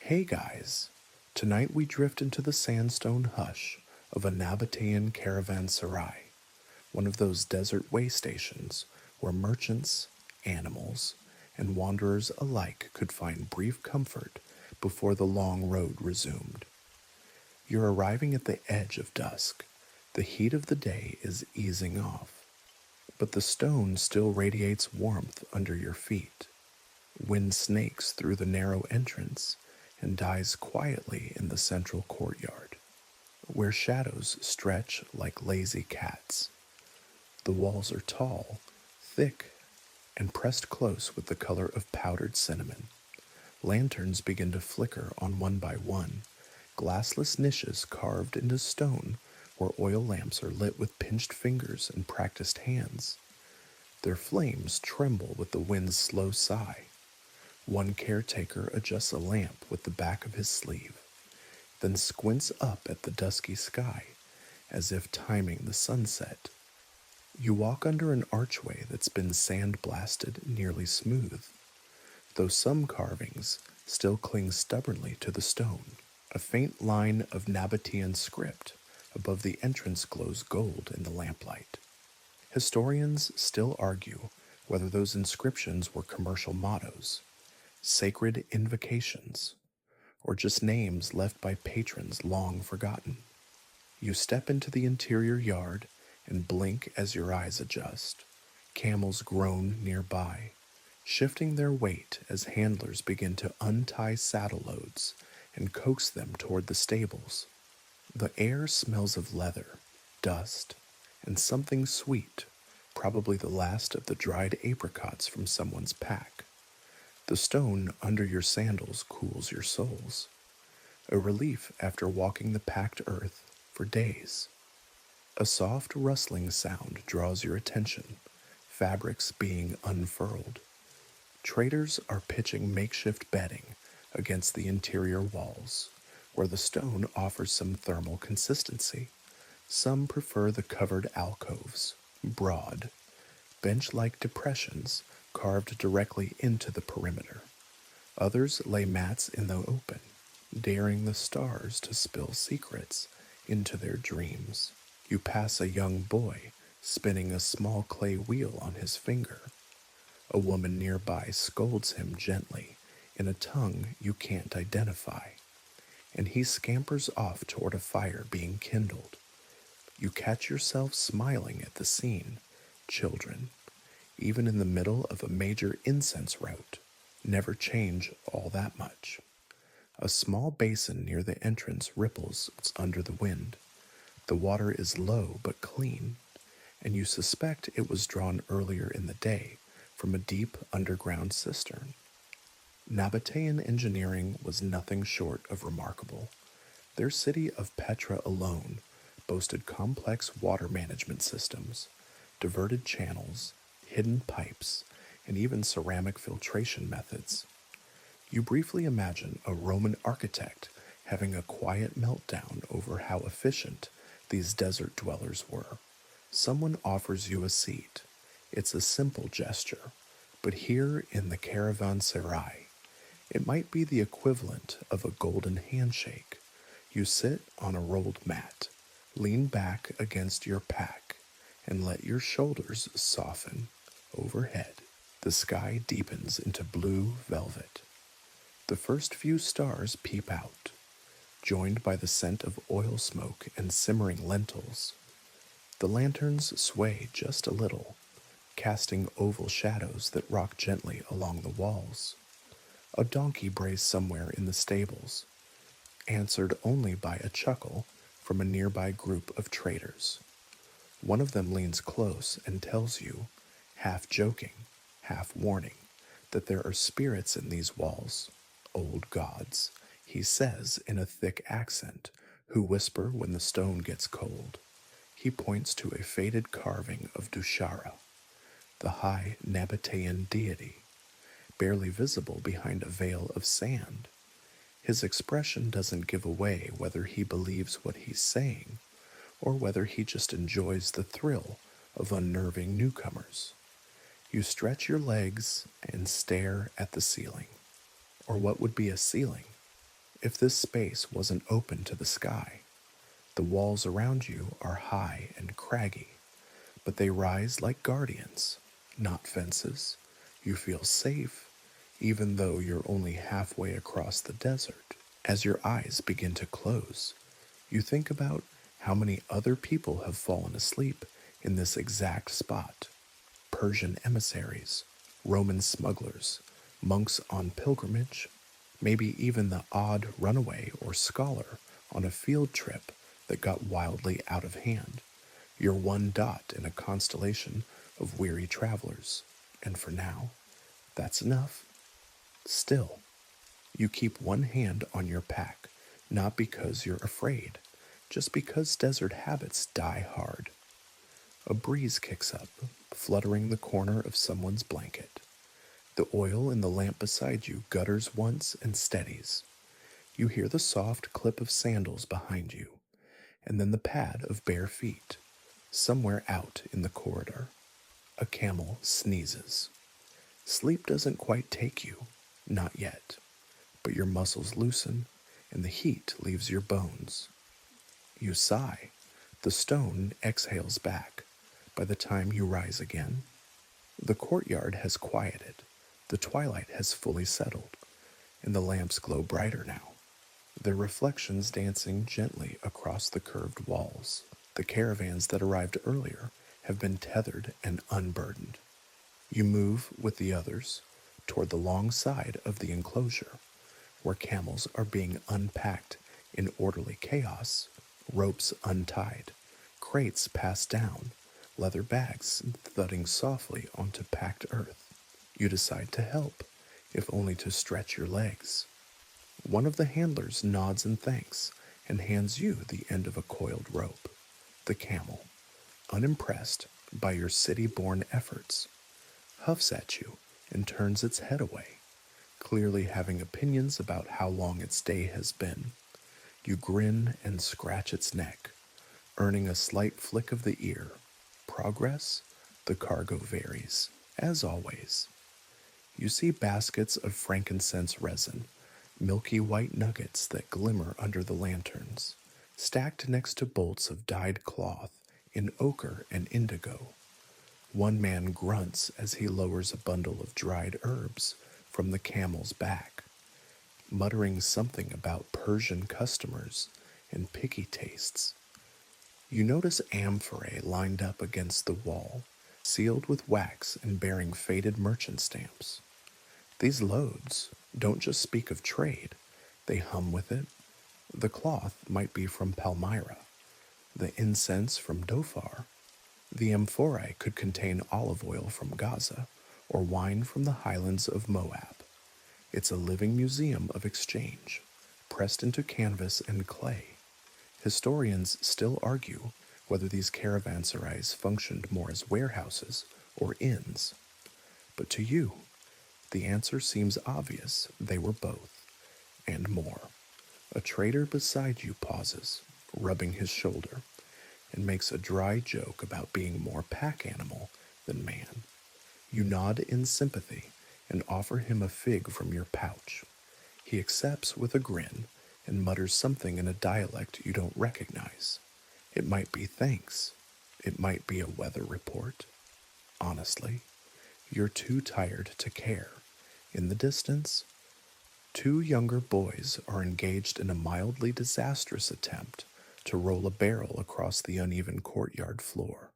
Hey guys, tonight we drift into the sandstone hush of a Nabataean Caravanserai, one of those desert way stations where merchants, animals, and wanderers alike could find brief comfort before the long road resumed. You're arriving at the edge of dusk. The heat of the day is easing off, but the stone still radiates warmth under your feet. Wind snakes through the narrow entrance and dies quietly in the central courtyard, where shadows stretch like lazy cats. The walls are tall, thick, and pressed close with the color of powdered cinnamon. Lanterns begin to flicker on one by one, glassless niches carved into stone where oil lamps are lit with pinched fingers and practiced hands. Their flames tremble with the wind's slow sigh. One caretaker adjusts a lamp with the back of his sleeve, then squints up at the dusky sky as if timing the sunset. You walk under an archway that's been sandblasted nearly smooth, though some carvings still cling stubbornly to the stone. A faint line of Nabataean script above the entrance glows gold in the lamplight. Historians still argue whether those inscriptions were commercial mottos, sacred invocations, or just names left by patrons long forgotten. You step into the interior yard and blink as your eyes adjust. Camels groan nearby, shifting their weight as handlers begin to untie saddle loads and coax them toward the stables. The air smells of leather, dust, and something sweet, probably the last of the dried apricots from someone's pack. The stone under your sandals cools your soles, a relief after walking the packed earth for days. A soft rustling sound draws your attention, fabrics being unfurled. Traders are pitching makeshift bedding against the interior walls, where the stone offers some thermal consistency. Some prefer the covered alcoves, broad, bench-like depressions carved directly into the perimeter. Others lay mats in the open, daring the stars to spill secrets into their dreams. You pass a young boy spinning a small clay wheel on his finger. A woman nearby scolds him gently in a tongue you can't identify, and he scampers off toward a fire being kindled. You catch yourself smiling at the scene. Children, even in the middle of a major incense route, never change all that much. A small basin near the entrance ripples under the wind. The water is low but clean, and you suspect it was drawn earlier in the day from a deep underground cistern. Nabataean engineering was nothing short of remarkable. Their city of Petra alone boasted complex water management systems, diverted channels, hidden pipes, and even ceramic filtration methods. You briefly imagine a Roman architect having a quiet meltdown over how efficient these desert dwellers were. Someone offers you a seat. It's a simple gesture, but here in the Caravanserai, it might be the equivalent of a golden handshake. You sit on a rolled mat, lean back against your pack, and let your shoulders soften. Overhead, the sky deepens into blue velvet. The first few stars peep out, joined by the scent of oil smoke and simmering lentils. The lanterns sway just a little, casting oval shadows that rock gently along the walls. A donkey brays somewhere in the stables, answered only by a chuckle from a nearby group of traders. One of them leans close and tells you, half joking, half warning, that there are spirits in these walls, old gods, he says in a thick accent, who whisper when the stone gets cold. He points to a faded carving of Dushara, the high Nabataean deity, barely visible behind a veil of sand. His expression doesn't give away whether he believes what he's saying, or whether he just enjoys the thrill of unnerving newcomers. You stretch your legs and stare at the ceiling, or what would be a ceiling, If this space wasn't open to the sky, the walls around you are high and craggy, but they rise like guardians, not fences. You feel safe, even though you're only halfway across the desert. As your eyes begin to close, you think about how many other people have fallen asleep in this exact spot. Persian emissaries, Roman smugglers, monks on pilgrimage, maybe even the odd runaway or scholar on a field trip that got wildly out of hand. You're one dot in a constellation of weary travelers, and for now, that's enough. Still, you keep one hand on your pack, not because you're afraid, just because desert habits die hard. A breeze kicks up, fluttering the corner of someone's blanket. The oil in the lamp beside you gutters once and steadies. You hear the soft clip of sandals behind you, and then the pad of bare feet. Somewhere out in the corridor, a camel sneezes. Sleep doesn't quite take you, not yet, but your muscles loosen and the heat leaves your bones. You sigh. The stone exhales back. By the time you rise again, the courtyard has quieted, the twilight has fully settled, and the lamps glow brighter now, their reflections dancing gently across the curved walls. The caravans that arrived earlier have been tethered and unburdened. You move with the others toward the long side of the enclosure, where camels are being unpacked in orderly chaos, ropes untied, crates passed down, leather bags thudding softly onto packed earth. You decide to help, if only to stretch your legs. One of the handlers nods in thanks and hands you the end of a coiled rope. The camel, unimpressed by your city-born efforts, huffs at you and turns its head away, clearly having opinions about how long its day has been. You grin and scratch its neck, earning a slight flick of the ear. Progress? The cargo varies, as always. You see baskets of frankincense resin, milky white nuggets that glimmer under the lanterns, stacked next to bolts of dyed cloth in ochre and indigo. One man grunts as he lowers a bundle of dried herbs from the camel's back, muttering something about Persian customers and picky tastes. You notice amphorae lined up against the wall, sealed with wax and bearing faded merchant stamps. These loads don't just speak of trade, they hum with it. The cloth might be from Palmyra, the incense from Dhofar. The amphorae could contain olive oil from Gaza or wine from the highlands of Moab. It's a living museum of exchange, pressed into canvas and clay. Historians still argue whether these caravanserais functioned more as warehouses or inns. But to you, the answer seems obvious. They were both, and more. A trader beside you pauses, rubbing his shoulder, and makes a dry joke about being more pack animal than man. You nod in sympathy and offer him a fig from your pouch. He accepts with a grin and mutters something in a dialect you don't recognize. It might be thanks. It might be a weather report. Honestly, you're too tired to care. In the distance, two younger boys are engaged in a mildly disastrous attempt to roll a barrel across the uneven courtyard floor.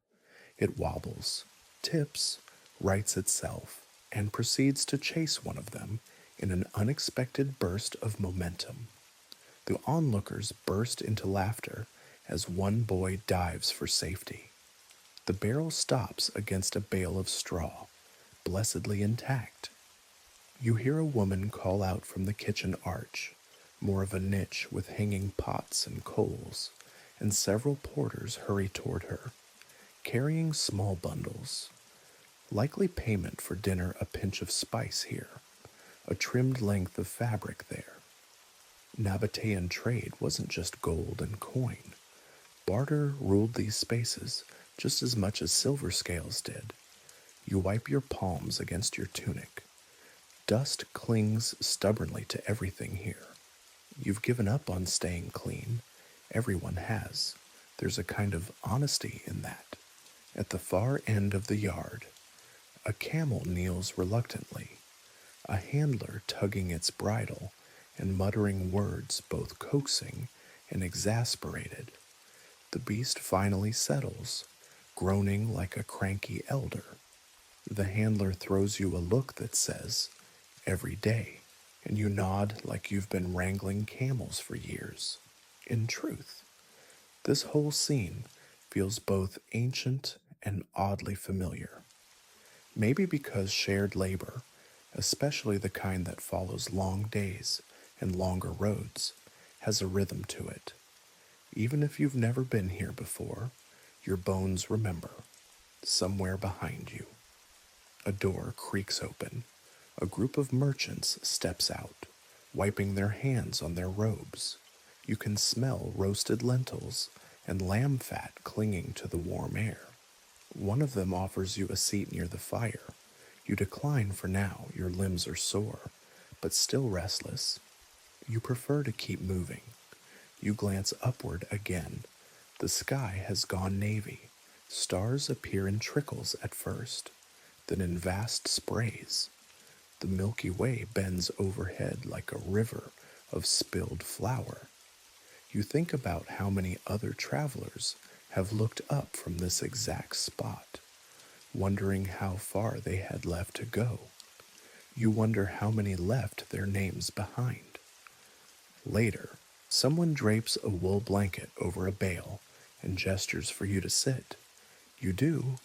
It wobbles, tips, rights itself, and proceeds to chase one of them in an unexpected burst of momentum. The onlookers burst into laughter as one boy dives for safety. The barrel stops against a bale of straw, blessedly intact. You hear a woman call out from the kitchen arch, more of a niche with hanging pots and coals, and several porters hurry toward her, carrying small bundles. Likely payment for dinner, a pinch of spice here, a trimmed length of fabric there. Nabataean trade wasn't just gold and coin. Barter ruled these spaces just as much as silver scales did. You wipe your palms against your tunic. Dust clings stubbornly to everything here. You've given up on staying clean. Everyone has. There's a kind of honesty in that. At the far end of the yard, a camel kneels reluctantly, a handler tugging its bridle and muttering words both coaxing and exasperated. The beast finally settles, groaning like a cranky elder. The handler throws you a look that says, "Every day," and you nod like you've been wrangling camels for years. In truth, this whole scene feels both ancient and oddly familiar. Maybe because shared labor, especially the kind that follows long days and longer roads, has a rhythm to it. Even if you've never been here before, your bones remember, somewhere behind you. A door creaks open. A group of merchants steps out, wiping their hands on their robes. You can smell roasted lentils and lamb fat clinging to the warm air. One of them offers you a seat near the fire. You decline for now, your limbs are sore, but still restless. You prefer to keep moving. You glance upward again. The sky has gone navy. Stars appear in trickles at first, then in vast sprays. The Milky Way bends overhead like a river of spilled flour. You think about how many other travelers have looked up from this exact spot, wondering how far they had left to go. You wonder how many left their names behind. Later, someone drapes a wool blanket over a bale and gestures for you to sit. You do.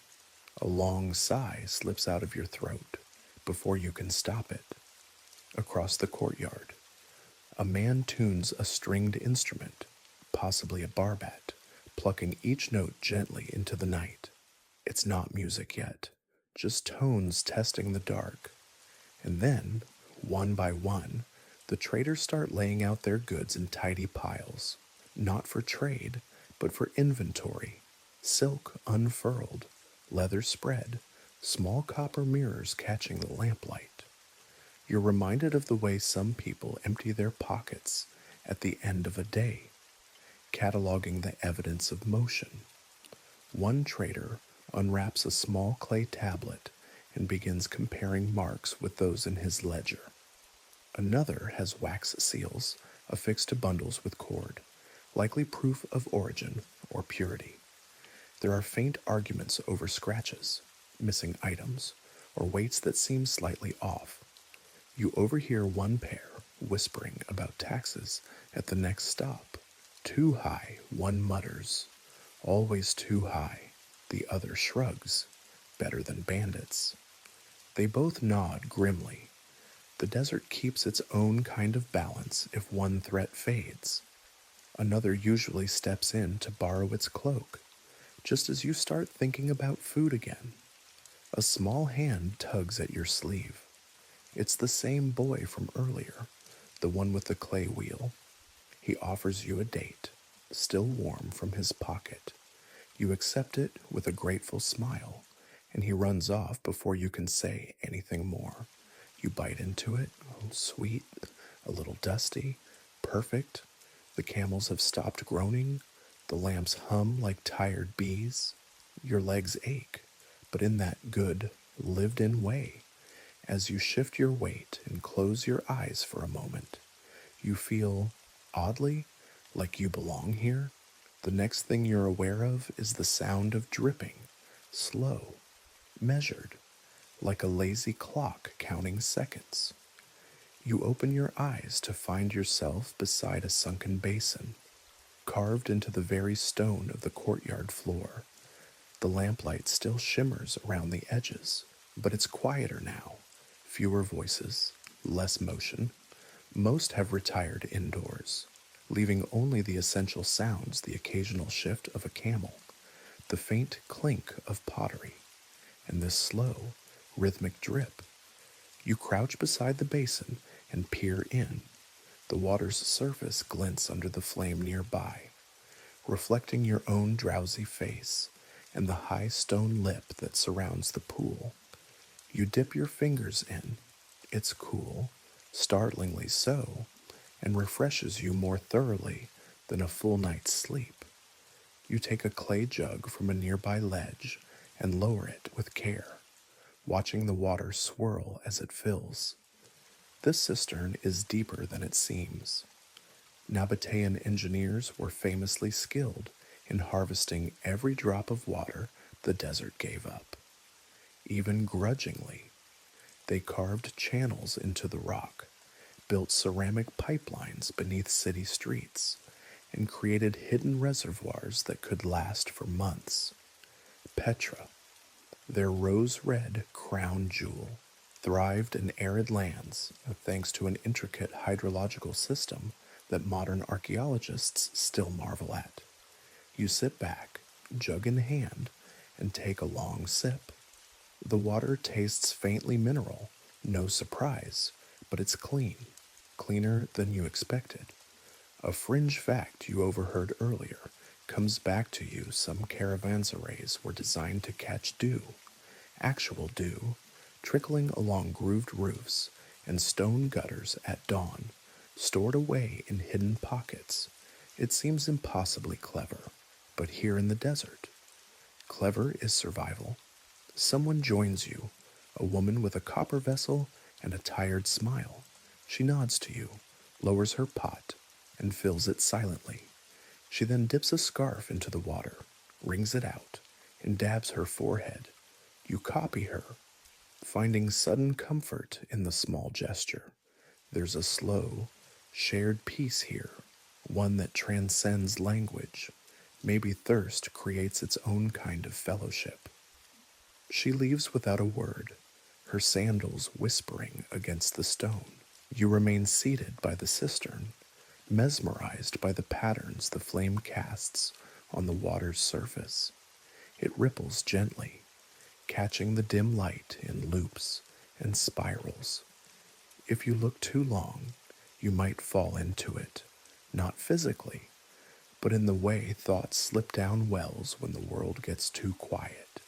A long sigh slips out of your throat before you can stop it. Across the courtyard, a man tunes a stringed instrument, possibly a barbat, plucking each note gently into the night. It's not music yet, just tones testing the dark. And then, one by one, the traders start laying out their goods in tidy piles, not for trade, but for inventory. Silk unfurled, leather spread, small copper mirrors catching the lamplight. You're reminded of the way some people empty their pockets at the end of a day, cataloging the evidence of motion. One trader unwraps a small clay tablet and begins comparing marks with those in his ledger. Another has wax seals affixed to bundles with cord, likely proof of origin or purity. There are faint arguments over scratches, missing items, or weights that seem slightly off. You overhear one pair whispering about taxes at the next stop. Too high, one mutters. Always too high, the other shrugs. Better than bandits. They both nod grimly. The desert keeps its own kind of balance if one threat fades. Another usually steps in to borrow its cloak, just as you start thinking about food again. A small hand tugs at your sleeve. It's the same boy from earlier, the one with the clay wheel. He offers you a date, still warm from his pocket. You accept it with a grateful smile, and he runs off before you can say anything more. You bite into it, sweet, a little dusty, perfect. The camels have stopped groaning. The lamps hum like tired bees. Your legs ache, but in that good, lived-in way. As you shift your weight and close your eyes for a moment, you feel, oddly, like you belong here. The next thing you're aware of is the sound of dripping, slow, measured, like a lazy clock counting seconds. You open your eyes to find yourself beside a sunken basin, carved into the very stone of the courtyard floor. The lamplight still shimmers around the edges, but it's quieter now. Fewer voices, less motion. Most have retired indoors, leaving only the essential sounds, the occasional shift of a camel, the faint clink of pottery, and this slow, rhythmic drip. You crouch beside the basin and peer in. The water's surface glints under the flame nearby, reflecting your own drowsy face and the high stone lip that surrounds the pool. You dip your fingers in. It's cool, startlingly so, and refreshes you more thoroughly than a full night's sleep. You take a clay jug from a nearby ledge and lower it with care, watching the water swirl as it fills. This cistern is deeper than it seems. Nabataean engineers were famously skilled in harvesting every drop of water the desert gave up. Even grudgingly, they carved channels into the rock, built ceramic pipelines beneath city streets, and created hidden reservoirs that could last for months. Petra, their rose-red crown jewel, thrived in arid lands thanks to an intricate hydrological system that modern archaeologists still marvel at. You sit back, jug in hand, and take a long sip. The water tastes faintly mineral, no surprise, but it's clean, cleaner than you expected. A fringe fact you overheard earlier comes back to you. Some caravanserais were designed to catch dew, actual dew, trickling along grooved roofs and stone gutters at dawn, stored away in hidden pockets. It seems impossibly clever, but here in the desert, clever is survival. Someone joins you, a woman with a copper vessel and a tired smile. She nods to you, lowers her pot, and fills it silently. She then dips a scarf into the water, wrings it out, and dabs her forehead. You copy her, finding sudden comfort in the small gesture. There's a slow, shared peace here, one that transcends language. Maybe thirst creates its own kind of fellowship. She leaves without a word, her sandals whispering against the stone. You remain seated by the cistern, mesmerized by the patterns the flame casts on the water's surface. It ripples gently, catching the dim light in loops and spirals. If you look too long, you might fall into it, not physically, but in the way thoughts slip down wells when the world gets too quiet.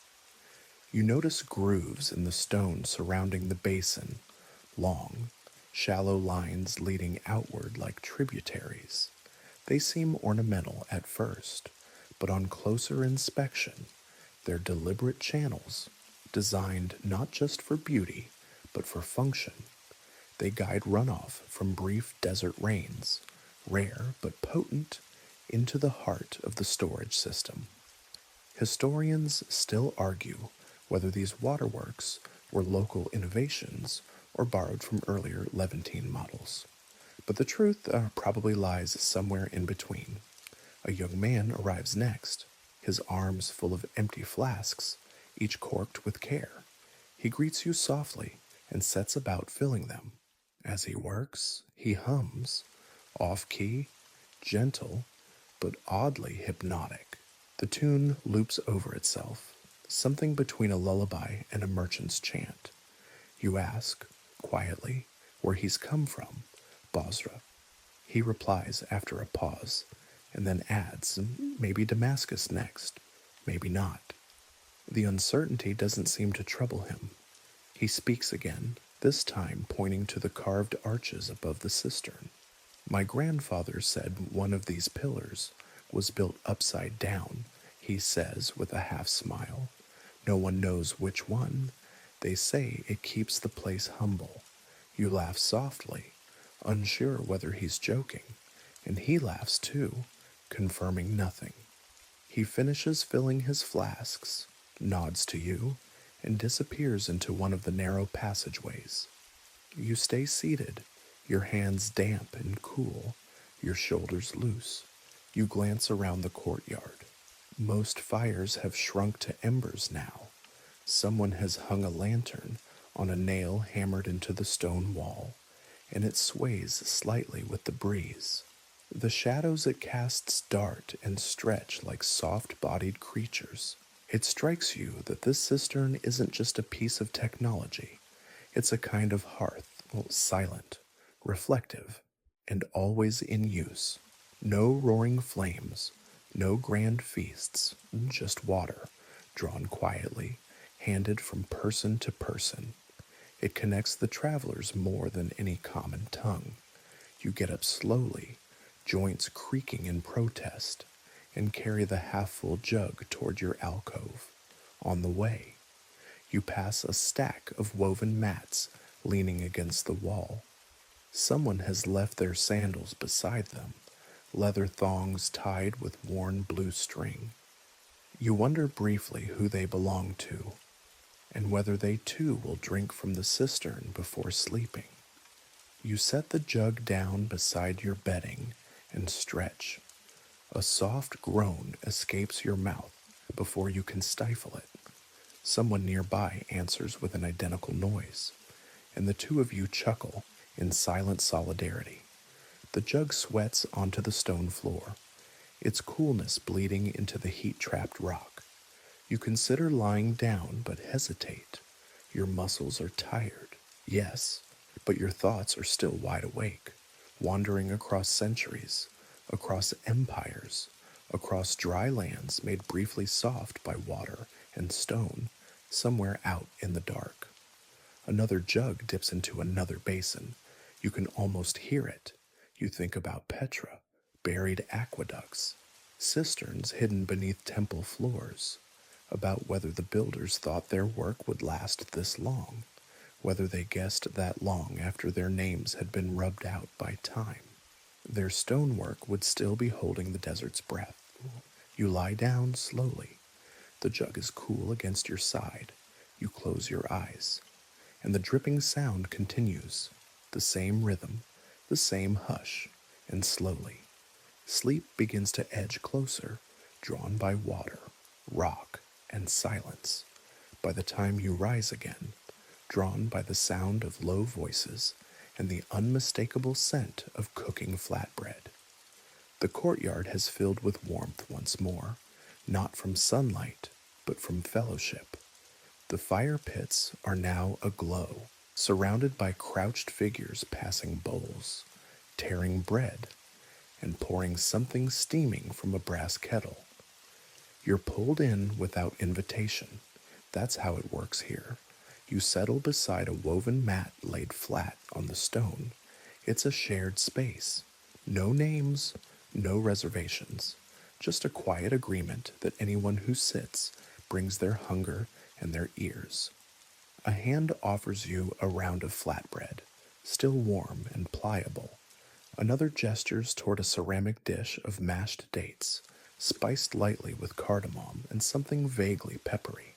You notice grooves in the stone surrounding the basin, long, shallow lines leading outward like tributaries. They seem ornamental at first, but on closer inspection, they're deliberate channels, designed not just for beauty, but for function. They guide runoff from brief desert rains, rare but potent, into the heart of the storage system. Historians still argue whether these waterworks were local innovations or borrowed from earlier Levantine models. But the truth probably lies somewhere in between. A young man arrives next, his arms full of empty flasks, each corked with care. He greets you softly and sets about filling them. As he works, he hums, off-key, gentle, but oddly hypnotic. The tune loops over itself, something between a lullaby and a merchant's chant. You ask, quietly, where he's come from, Basra. He replies after a pause, and then adds, maybe Damascus next, maybe not. The uncertainty doesn't seem to trouble him. He speaks again, this time pointing to the carved arches above the cistern. My grandfather said one of these pillars was built upside down, he says with a half smile. No one knows which one. They say it keeps the place humble. You laugh softly, unsure whether he's joking, and he laughs too, confirming nothing. He finishes filling his flasks, nods to you, and disappears into one of the narrow passageways. You stay seated, your hands damp and cool, your shoulders loose. You glance around the courtyard. Most fires have shrunk to embers now. Someone has hung a lantern on a nail hammered into the stone wall, and it sways slightly with the breeze. The shadows it casts dart and stretch like soft-bodied creatures. It strikes you that this cistern isn't just a piece of technology. It's a kind of hearth, silent, reflective, and always in use. No roaring flames, no grand feasts, just water, drawn quietly, handed from person to person. It connects the travelers more than any common tongue. You get up slowly, joints creaking in protest, and carry the half-full jug toward your alcove. On the way, you pass a stack of woven mats leaning against the wall. Someone has left their sandals beside them, leather thongs tied with worn blue string. You wonder briefly who they belong to, and whether they too will drink from the cistern before sleeping. You set the jug down beside your bedding and stretch. A soft groan escapes your mouth before you can stifle it. Someone nearby answers with an identical noise, and the two of you chuckle in silent solidarity. The jug sweats onto the stone floor, its coolness bleeding into the heat-trapped rock. You consider lying down but hesitate. Your muscles are tired, yes, but your thoughts are still wide awake, wandering across centuries, across empires, across dry lands made briefly soft by water and stone, somewhere out in the dark. Another jug dips into another basin. You can almost hear it. You think about Petra, buried aqueducts, cisterns hidden beneath temple floors, about whether the builders thought their work would last this long, whether they guessed that long after their names had been rubbed out by time. Their stonework would still be holding the desert's breath. You lie down slowly. The jug is cool against your side. You close your eyes, and the dripping sound continues, the same rhythm, the same hush, and slowly, sleep begins to edge closer, drawn by water, rock, and silence. By the time you rise again, drawn by the sound of low voices and the unmistakable scent of cooking flatbread. The courtyard has filled with warmth once more, not from sunlight, but from fellowship. The fire pits are now aglow, surrounded by crouched figures passing bowls, tearing bread, and pouring something steaming from a brass kettle. You're pulled in without invitation. That's how it works here. You settle beside a woven mat laid flat on the stone. It's a shared space. No names, no reservations. Just a quiet agreement that anyone who sits brings their hunger and their ears. A hand offers you a round of flatbread, still warm and pliable. Another gestures toward a ceramic dish of mashed dates, spiced lightly with cardamom and something vaguely peppery.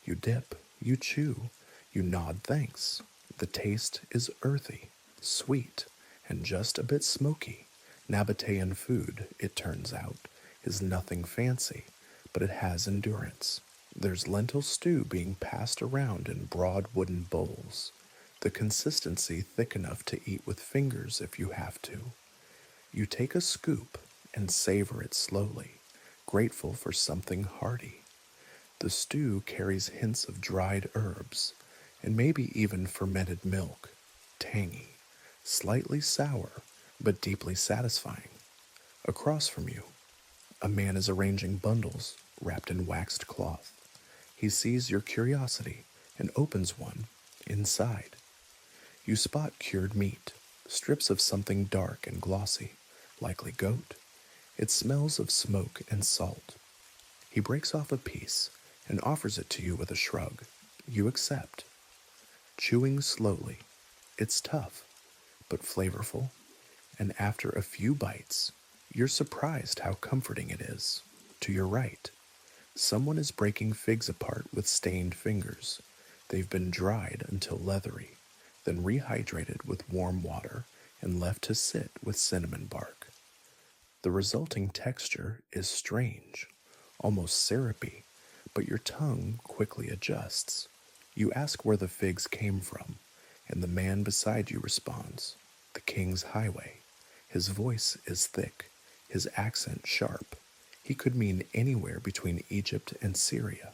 You dip, you chew, you nod thanks. The taste is earthy, sweet, and just a bit smoky. Nabataean food, it turns out, is nothing fancy, but it has endurance. There's lentil stew being passed around in broad wooden bowls, the consistency thick enough to eat with fingers if you have to. You take a scoop and savor it slowly, grateful for something hearty. The stew carries hints of dried herbs, and maybe even fermented milk, tangy, slightly sour, but deeply satisfying. Across from you, a man is arranging bundles wrapped in waxed cloth. He sees your curiosity and opens one inside. You spot cured meat, strips of something dark and glossy, likely goat. It smells of smoke and salt. He breaks off a piece and offers it to you with a shrug. You accept. Chewing slowly, it's tough, but flavorful, and after a few bites, you're surprised how comforting it is. To your right, someone is breaking figs apart with stained fingers. They've been dried until leathery, then rehydrated with warm water and left to sit with cinnamon bark. The resulting texture is strange, almost syrupy, but your tongue quickly adjusts. You ask where the figs came from, and the man beside you responds, "The King's Highway." His voice is thick, his accent sharp. He could mean anywhere between Egypt and Syria.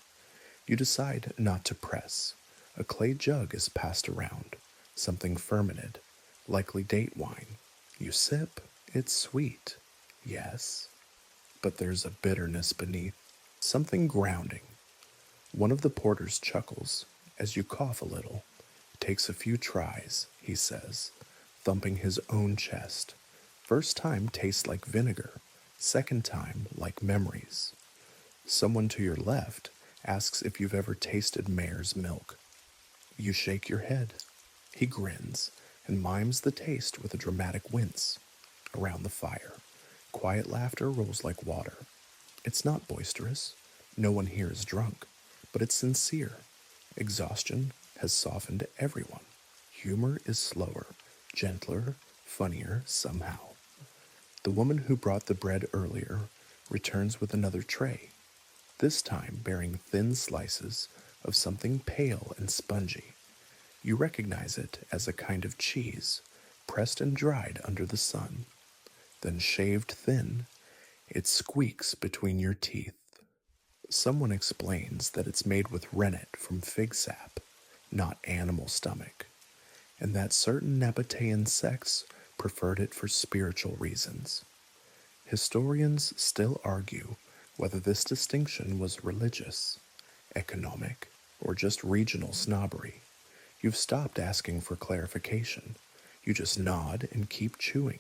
You decide not to press. A clay jug is passed around, something fermented, likely date wine. You sip, it's sweet, yes, but there's a bitterness beneath, something grounding. One of the porters chuckles as you cough a little. Takes a few tries, he says. thumping his own chest. First time tastes like vinegar, second time like memories. Someone to your left asks if you've ever tasted mare's milk. You shake your head. He grins and mimes the taste with a dramatic wince. Around the fire, quiet laughter rolls like water. It's not boisterous. No one here is drunk, but it's sincere. Exhaustion has softened everyone. Humor is slower, gentler, funnier somehow. The woman who brought the bread earlier returns with another tray, this time bearing thin slices of something pale and spongy. You recognize it as a kind of cheese, pressed and dried under the sun. Then shaved thin, it squeaks between your teeth. Someone explains that it's made with rennet from fig sap, not animal stomach, and that certain Nabataean sects preferred it for spiritual reasons. Historians still argue whether this distinction was religious, economic, or just regional snobbery. You've stopped asking for clarification. You just nod and keep chewing.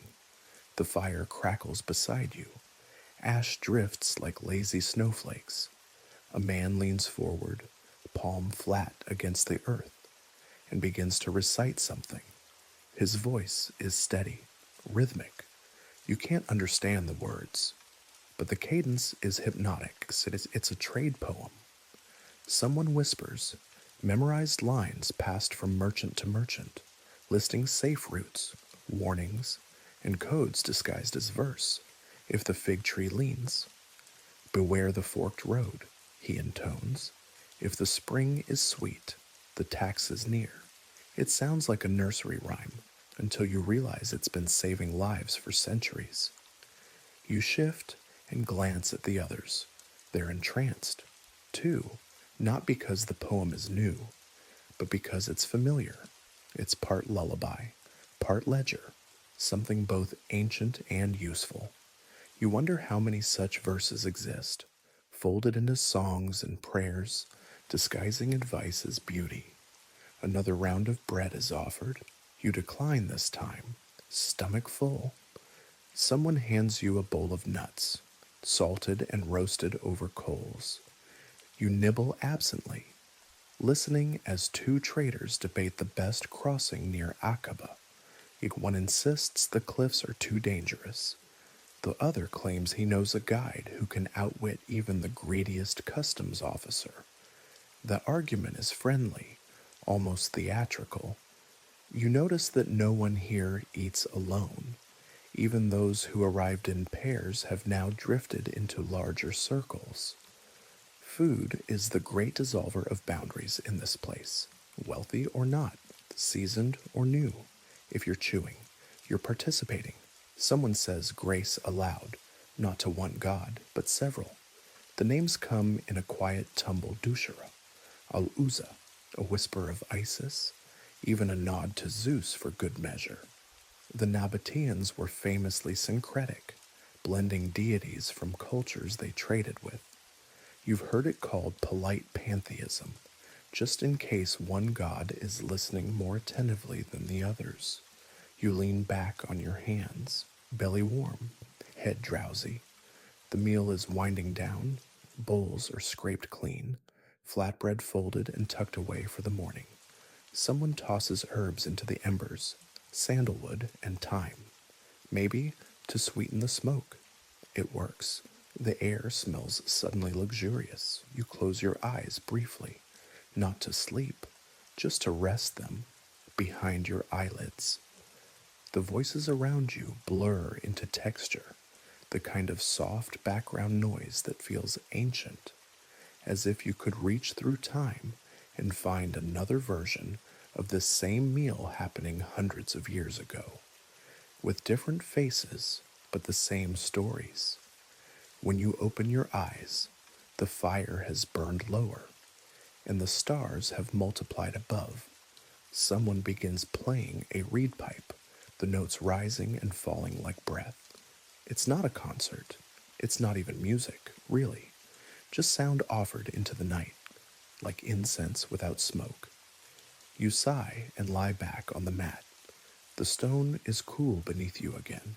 The fire crackles beside you. Ash drifts like lazy snowflakes. A man leans forward, palm flat against the earth, and begins to recite something. His voice is steady, rhythmic. You can't understand the words, but the cadence is hypnotic. It's a trade poem. Someone whispers, memorized lines passed from merchant to merchant, listing safe routes, warnings, and codes disguised as verse. If the fig tree leans, beware the forked road, he intones. If the spring is sweet, the tax is near. It sounds like a nursery rhyme until you realize it's been saving lives for centuries. You shift and glance at the others. They're entranced, too, not because the poem is new, but because it's familiar. It's part lullaby, part ledger, something both ancient and useful. You wonder how many such verses exist, folded into songs and prayers, disguising advice as beauty. Another round of bread is offered. You decline this time, stomach full. Someone hands you a bowl of nuts, salted and roasted over coals. You nibble absently, listening as two traders debate the best crossing near Aqaba. One insists the cliffs are too dangerous. The other claims he knows a guide who can outwit even the greediest customs officer. The argument is friendly, almost theatrical. You notice that no one here eats alone. Even those who arrived in pairs have now drifted into larger circles. Food is the great dissolver of boundaries in this place, wealthy or not, seasoned or new. If you're chewing, you're participating. Someone says grace aloud, not to one god, but several. The names come in a quiet tumble dushara, Al-Uzza, a whisper of Isis, even a nod to Zeus for good measure. The Nabataeans were famously syncretic, blending deities from cultures they traded with. You've heard it called polite pantheism, just in case one god is listening more attentively than the others. You lean back on your hands, belly warm, head drowsy. The meal is winding down, bowls are scraped clean, flatbread folded and tucked away for the morning. Someone tosses herbs into the embers, sandalwood and thyme, maybe to sweeten the smoke. It works. The air smells suddenly luxurious. You close your eyes briefly, not to sleep, just to rest them behind your eyelids. The voices around you blur into texture, the kind of soft background noise that feels ancient, as if you could reach through time and find another version of this same meal happening hundreds of years ago, with different faces but the same stories. When you open your eyes, the fire has burned lower, and the stars have multiplied above. Someone begins playing a reed pipe, the notes rising and falling like breath. It's not a concert. It's not even music, really. Just sound offered into the night, like incense without smoke. You sigh and lie back on the mat. The stone is cool beneath you again.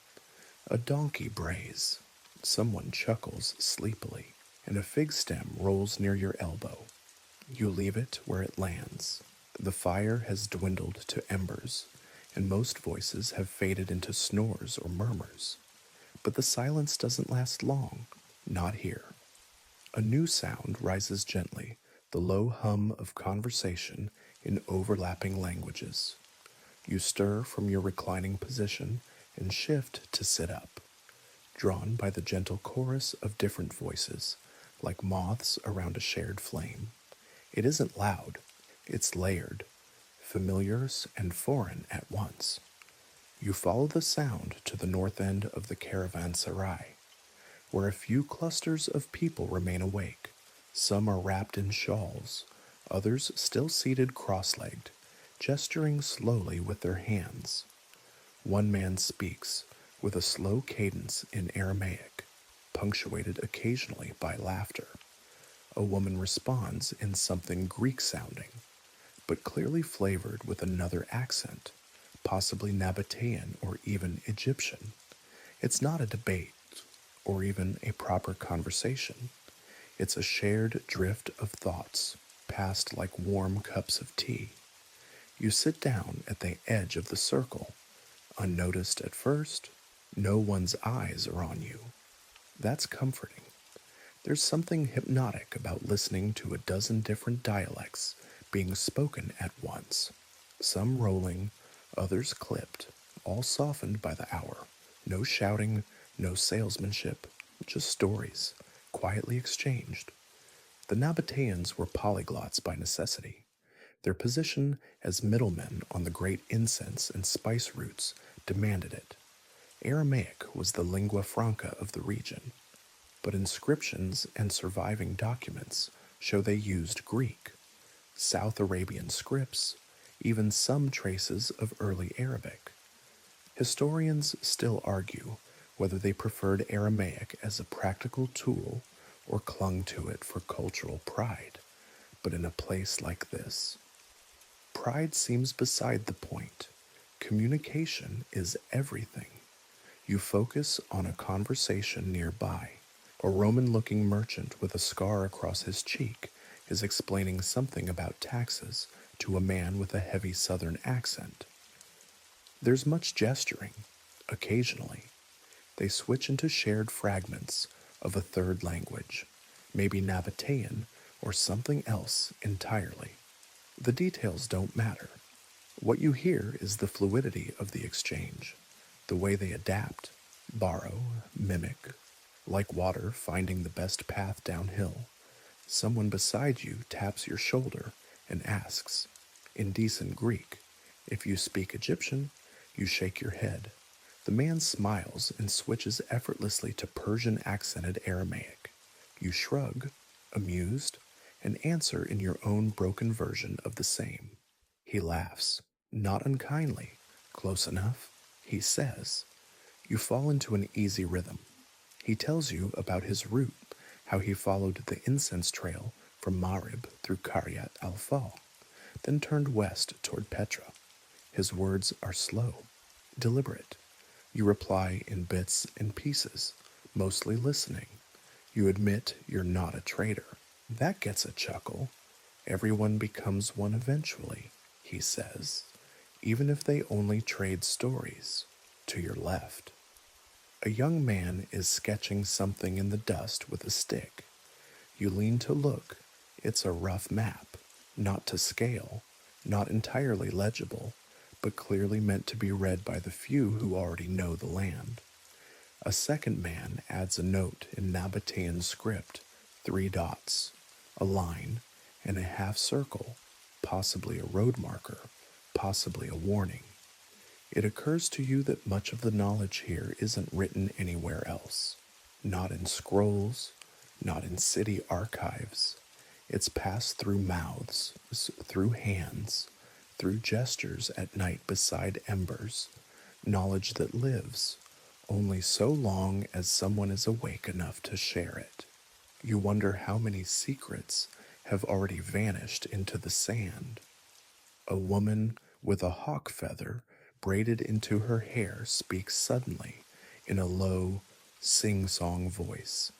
A donkey brays. Someone chuckles sleepily, and a fig stem rolls near your elbow. You leave it where it lands. The fire has dwindled to embers, and most voices have faded into snores or murmurs. But the silence doesn't last long, not here. A new sound rises gently, the low hum of conversation in overlapping languages. You stir from your reclining position and shift to sit up, drawn by the gentle chorus of different voices, like moths around a shared flame. It isn't loud, it's layered, familiars and foreign at once. You follow the sound to the north end of the Caravanserai, where a few clusters of people remain awake. Some are wrapped in shawls, others still seated cross-legged, gesturing slowly with their hands. One man speaks with a slow cadence in Aramaic, punctuated occasionally by laughter. A woman responds in something Greek-sounding, but clearly flavored with another accent, possibly Nabataean or even Egyptian. It's not a debate, or even a proper conversation. It's a shared drift of thoughts, passed like warm cups of tea. You sit down at the edge of the circle, unnoticed at first. No one's eyes are on you. That's comforting. There's something hypnotic about listening to a dozen different dialects being spoken at once, some rolling, others clipped, all softened by the hour. No shouting, no salesmanship, just stories, quietly exchanged. The Nabataeans were polyglots by necessity. Their position as middlemen on the great incense and spice routes demanded it. Aramaic was the lingua franca of the region, but inscriptions and surviving documents show they used Greek, South Arabian scripts, even some traces of early Arabic. Historians still argue whether they preferred Aramaic as a practical tool or clung to it for cultural pride. But in a place like this, pride seems beside the point. Communication is everything. You focus on a conversation nearby. A Roman-looking merchant with a scar across his cheek is explaining something about taxes to a man with a heavy southern accent. There's much gesturing. Occasionally, they switch into shared fragments of a third language, maybe Nabataean or something else entirely. The details don't matter. What you hear is the fluidity of the exchange, the way they adapt, borrow, mimic, like water finding the best path downhill. Someone beside you taps your shoulder and asks, in decent Greek. If you speak Egyptian, you shake your head. The man smiles and switches effortlessly to Persian-accented Aramaic. You shrug, amused, and answer in your own broken version of the same. He laughs, not unkindly, close enough, he says. You fall into an easy rhythm. He tells you about his route, how he followed the incense trail from Marib through Karyat al-Fal, then turned west toward Petra. His words are slow, deliberate. You reply in bits and pieces, mostly listening. You admit you're not a traitor. That gets a chuckle. Everyone becomes one eventually, he says, even if they only trade stories. To your left, a young man is sketching something in the dust with a stick. You lean to look. It's a rough map, not to scale, not entirely legible, but clearly meant to be read by the few who already know the land. A second man adds a note in Nabataean script, 3 dots, a line, and a half circle, possibly a road marker, possibly a warning. It occurs to you that much of the knowledge here isn't written anywhere else. Not in scrolls, not in city archives. It's passed through mouths, through hands, through gestures at night beside embers. Knowledge that lives, only so long as someone is awake enough to share it. You wonder how many secrets have already vanished into the sand. A woman with a hawk feather braided into her hair, speaks suddenly in a low, sing-song voice.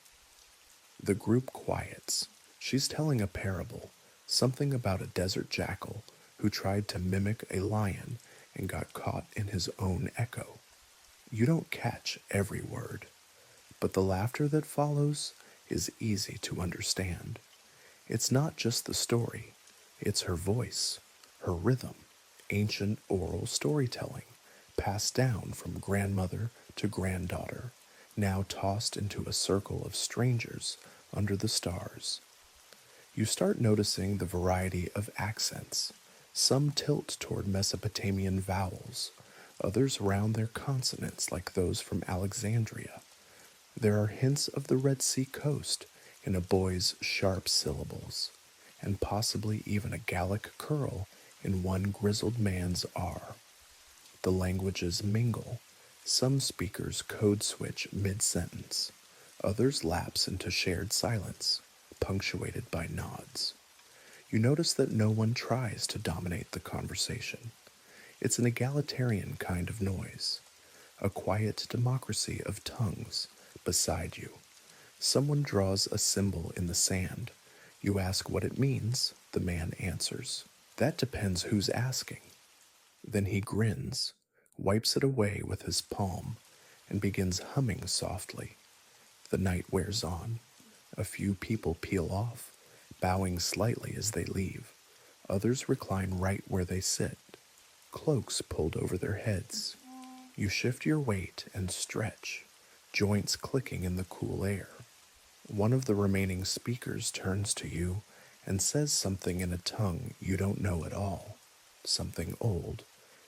The group quiets. She's telling a parable, something about a desert jackal who tried to mimic a lion and got caught in his own echo. You don't catch every word, but the laughter that follows is easy to understand. It's not just the story, it's her voice, her rhythm, ancient oral storytelling, passed down from grandmother to granddaughter, now tossed into a circle of strangers under the stars. You start noticing the variety of accents. Some tilt toward Mesopotamian vowels, others round their consonants like those from Alexandria. There are hints of the Red Sea coast in a boy's sharp syllables, and possibly even a Gallic curl in one grizzled man's R. The languages mingle. Some speakers code switch mid-sentence. Others lapse into shared silence, punctuated by nods. You notice that no one tries to dominate the conversation. It's an egalitarian kind of noise, a quiet democracy of tongues beside you. Someone draws a symbol in the sand. You ask what it means, the man answers. That depends who's asking. Then he grins, wipes it away with his palm, and begins humming softly. The night wears on. A few people peel off, bowing slightly as they leave. Others recline right where they sit, cloaks pulled over their heads. You shift your weight and stretch, joints clicking in the cool air. One of the remaining speakers turns to you and says something in a tongue you don't know at all, something old,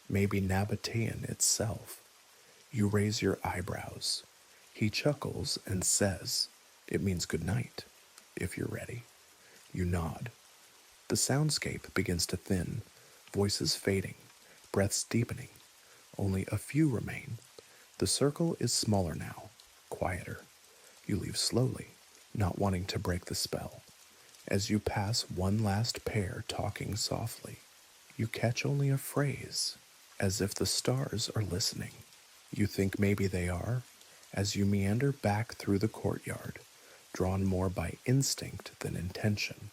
maybe Nabataean itself. You raise your eyebrows. He chuckles and says, "It means good night, if you're ready." You nod. The soundscape begins to thin, voices fading, breaths deepening. Only a few remain. The circle is smaller now, quieter. You leave slowly, not wanting to break the spell. As you pass one last pair talking softly, you catch only a phrase, as if the stars are listening. You think maybe they are, as you meander back through the courtyard, drawn more by instinct than intention.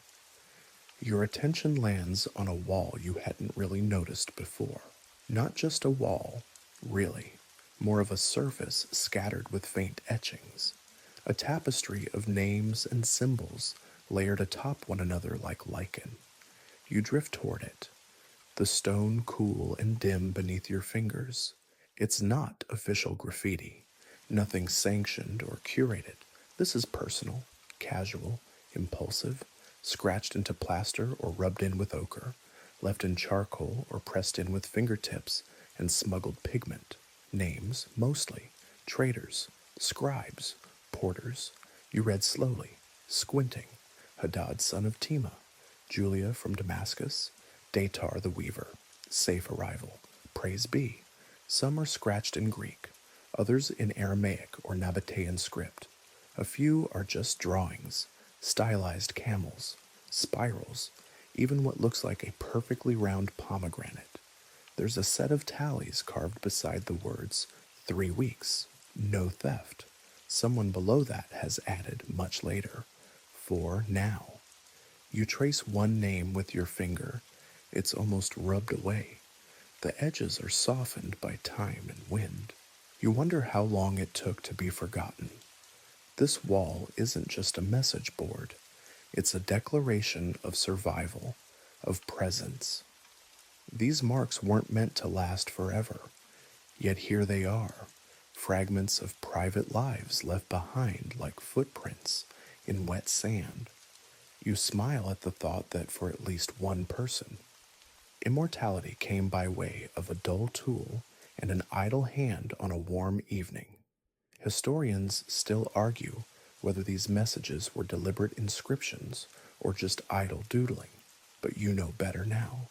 Your attention lands on a wall you hadn't really noticed before. Not just a wall, really, more of a surface scattered with faint etchings, a tapestry of names and symbols layered atop one another like lichen. You drift toward it, the stone cool and dim beneath your fingers. It's not official graffiti, nothing sanctioned or curated. This is personal, casual, impulsive, scratched into plaster or rubbed in with ochre, left in charcoal or pressed in with fingertips and smuggled pigment. Names, mostly, traders, scribes, porters. You read slowly, squinting. Hadad, son of Tema, Julia from Damascus, Datar the weaver, safe arrival, praise be. Some are scratched in Greek, others in Aramaic or Nabataean script. A few are just drawings, stylized camels, spirals, even what looks like a perfectly round pomegranate. There's a set of tallies carved beside the words, 3 weeks, no theft. Someone below that has added, much later, for now. You trace one name with your finger. It's almost rubbed away. The edges are softened by time and wind. You wonder how long it took to be forgotten. This wall isn't just a message board. It's a declaration of survival, of presence. These marks weren't meant to last forever, yet here they are, fragments of private lives left behind like footprints in wet sand. You smile at the thought that for at least one person, immortality came by way of a dull tool and an idle hand on a warm evening. Historians still argue whether these messages were deliberate inscriptions or just idle doodling, but you know better now.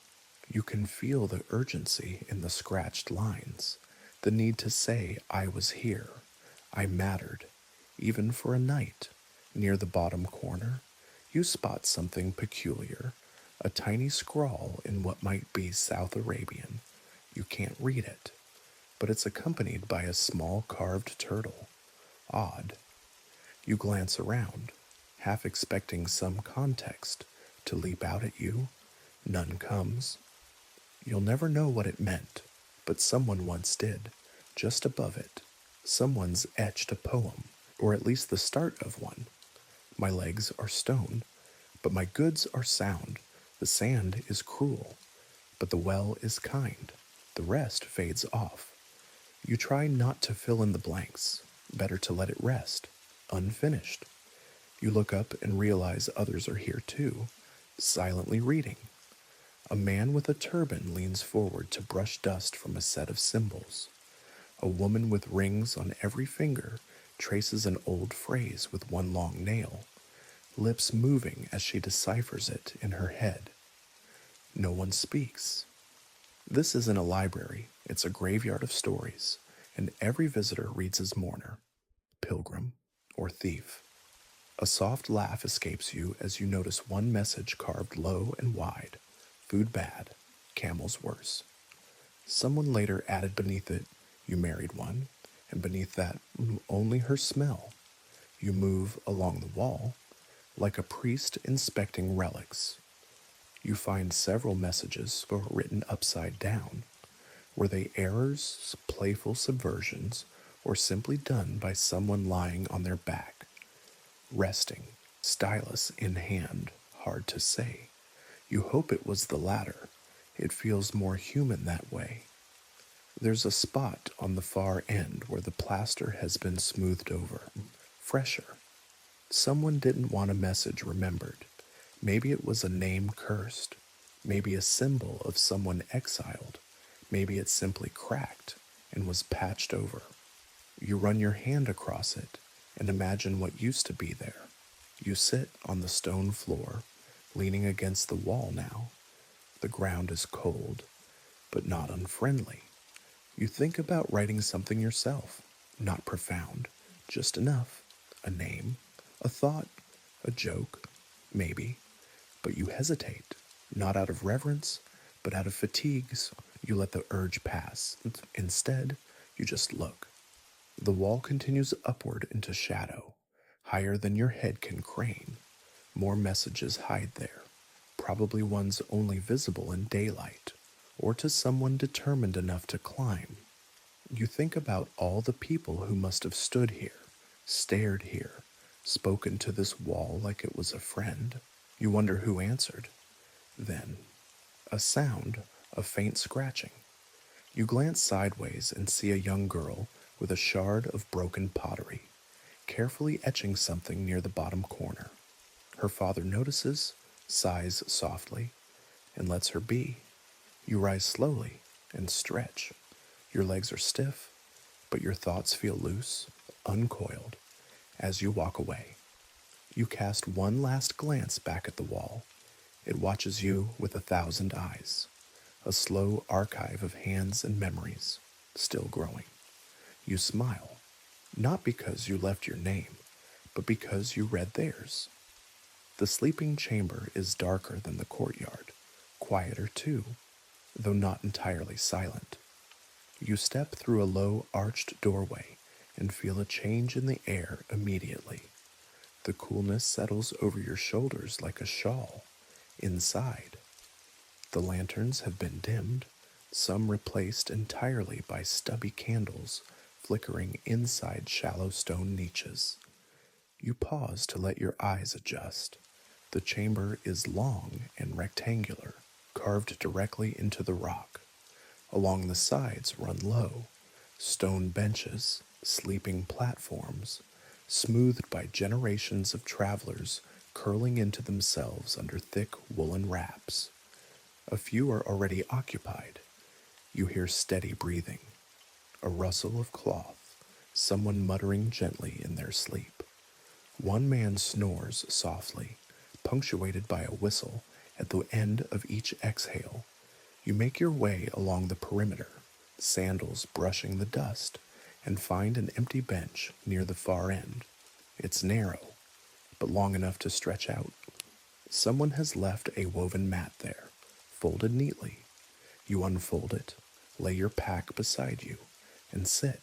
You can feel the urgency in the scratched lines, the need to say, "I was here, I mattered," even for a night. Near the bottom corner, you spot something peculiar, a tiny scrawl in what might be South Arabian. You can't read it, but it's accompanied by a small carved turtle. Odd. You glance around, half expecting some context to leap out at you. None comes. You'll never know what it meant, but someone once did. Just above it, someone's etched a poem, or at least the start of one. My legs are stone, but my goods are sound. The sand is cruel, but the well is kind. The rest fades off. You try not to fill in the blanks. Better to let it rest, unfinished. You look up and realize others are here too, silently reading. A man with a turban leans forward to brush dust from a set of symbols. A woman with rings on every finger traces an old phrase with one long nail, lips moving as she deciphers it in her head. No one speaks. This isn't a library, it's a graveyard of stories, and every visitor reads as mourner, pilgrim, or thief. A soft laugh escapes you as you notice one message carved low and wide: food bad, camels worse. Someone later added beneath it, you married one, and beneath that, only her smell. You move along the wall, like a priest inspecting relics. You find several messages written upside down. Were they errors, playful subversions, or simply done by someone lying on their back? Resting, stylus in hand, hard to say. You hope it was the latter. It feels more human that way. There's a spot on the far end where the plaster has been smoothed over, fresher. Someone didn't want a message remembered. Maybe it was a name cursed. Maybe a symbol of someone exiled. Maybe it simply cracked and was patched over. You run your hand across it and imagine what used to be there. You sit on the stone floor, leaning against the wall now. The ground is cold, but not unfriendly. You think about writing something yourself, not profound, just enough. A name, a thought, a joke, maybe. But you hesitate, not out of reverence, but out of fatigues. You let the urge pass. Instead, you just look. The wall continues upward into shadow, higher than your head can crane. More messages hide there, probably ones only visible in daylight, or to someone determined enough to climb. You think about all the people who must have stood here, stared here, spoken to this wall like it was a friend. You wonder who answered. Then, a sound of faint scratching. You glance sideways and see a young girl with a shard of broken pottery, carefully etching something near the bottom corner. Her father notices, sighs softly, and lets her be. You rise slowly and stretch. Your legs are stiff, but your thoughts feel loose, uncoiled. As you walk away, you cast one last glance back at the wall. It watches you with 1,000 eyes, a slow archive of hands and memories, still growing. You smile, not because you left your name, but because you read theirs. The sleeping chamber is darker than the courtyard, quieter too, though not entirely silent. You step through a low arched doorway and feel a change in the air immediately. The coolness settles over your shoulders like a shawl. Inside, the lanterns have been dimmed, some replaced entirely by stubby candles flickering inside shallow stone niches. You pause to let your eyes adjust. The chamber is long and rectangular, carved directly into the rock. Along the sides run low, stone benches, sleeping platforms, smoothed by generations of travelers curling into themselves under thick woolen wraps. A few are already occupied. You hear steady breathing, a rustle of cloth, someone muttering gently in their sleep. One man snores softly, punctuated by a whistle at the end of each exhale. You make your way along the perimeter, sandals brushing the dust, and find an empty bench near the far end. It's narrow, but long enough to stretch out. Someone has left a woven mat there, folded neatly. You unfold it, lay your pack beside you, and sit.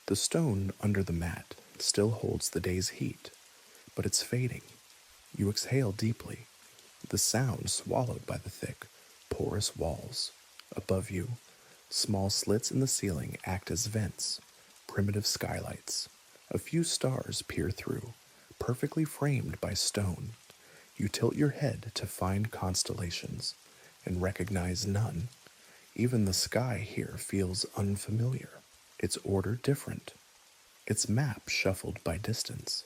The stone under the mat still holds the day's heat, but it's fading. You exhale deeply, the sound swallowed by the thick, porous walls. Above you, small slits in the ceiling act as vents, primitive skylights. A few stars peer through, perfectly framed by stone. You tilt your head to find constellations and recognize none. Even the sky here feels unfamiliar. Its order different. Its map shuffled by distance.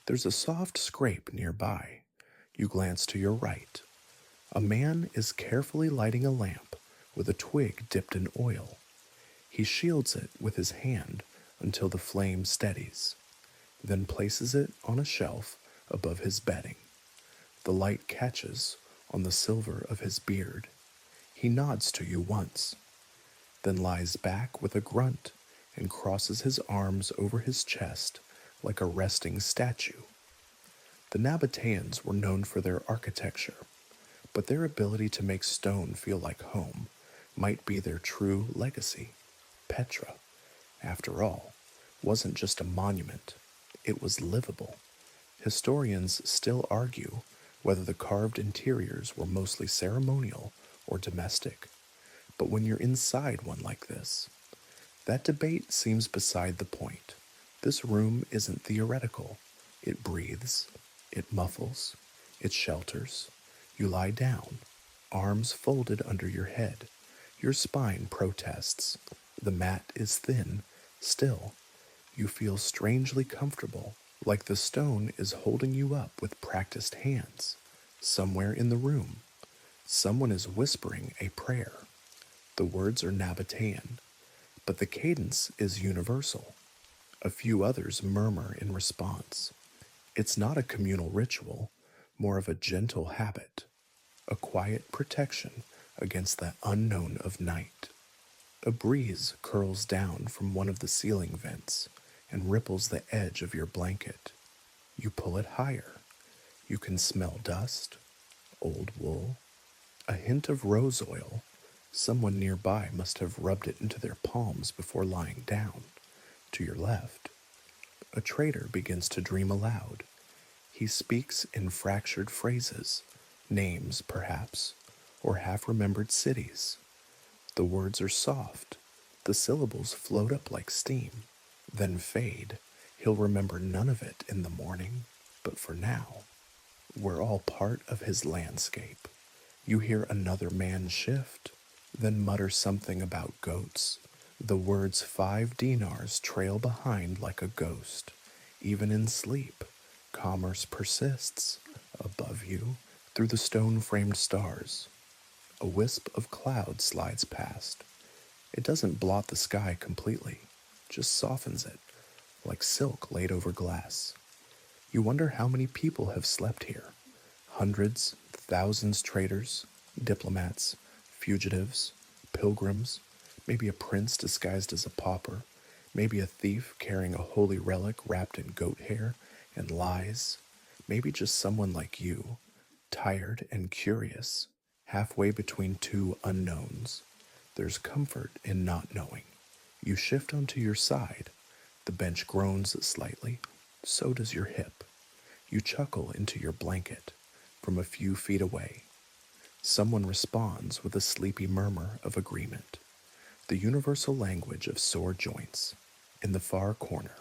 There's a soft scrape nearby. You glance to your right. A man is carefully lighting a lamp with a twig dipped in oil. He shields it with his hand until the flame steadies, then places it on a shelf above his bedding. The light catches on the silver of his beard. He nods to you once, then lies back with a grunt and crosses his arms over his chest like a resting statue. The Nabataeans were known for their architecture, but their ability to make stone feel like home might be their true legacy. Petra, after all, wasn't just a monument, it was livable. Historians still argue whether the carved interiors were mostly ceremonial or domestic, but when you're inside one like this, that debate seems beside the point. This room isn't theoretical. It breathes, it muffles, it shelters. You lie down, arms folded under your head. Your spine protests. The mat is thin, still. You feel strangely comfortable, like the stone is holding you up with practiced hands. Somewhere in the room, someone is whispering a prayer. The words are Nabataean, but the cadence is universal. A few others murmur in response. It's not a communal ritual, more of a gentle habit, a quiet protection against the unknown of night. A breeze curls down from one of the ceiling vents and ripples the edge of your blanket. You pull it higher. You can smell dust, old wool, a hint of rose oil. Someone nearby must have rubbed it into their palms before lying down. To your left, a trader begins to dream aloud. He speaks in fractured phrases, names perhaps, or half-remembered cities. The words are soft. The syllables float up like steam, then fade. He'll remember none of it in the morning, but for now, we're all part of his landscape. You hear another man shift, then mutter something about goats. The words 5 dinars trail behind like a ghost. Even in sleep, commerce persists. Above you, through the stone-framed stars, a wisp of cloud slides past. It doesn't blot the sky completely, just softens it, like silk laid over glass. You wonder how many people have slept here. Hundreds, thousands traders, diplomats, fugitives, pilgrims, maybe a prince disguised as a pauper, maybe a thief carrying a holy relic wrapped in goat hair and lies, maybe just someone like you, tired and curious, halfway between two unknowns. There's comfort in not knowing. You shift onto your side. The bench groans slightly. So does your hip. You chuckle into your blanket from a few feet away. Someone responds with a sleepy murmur of agreement. The universal language of sore joints. In the far corner,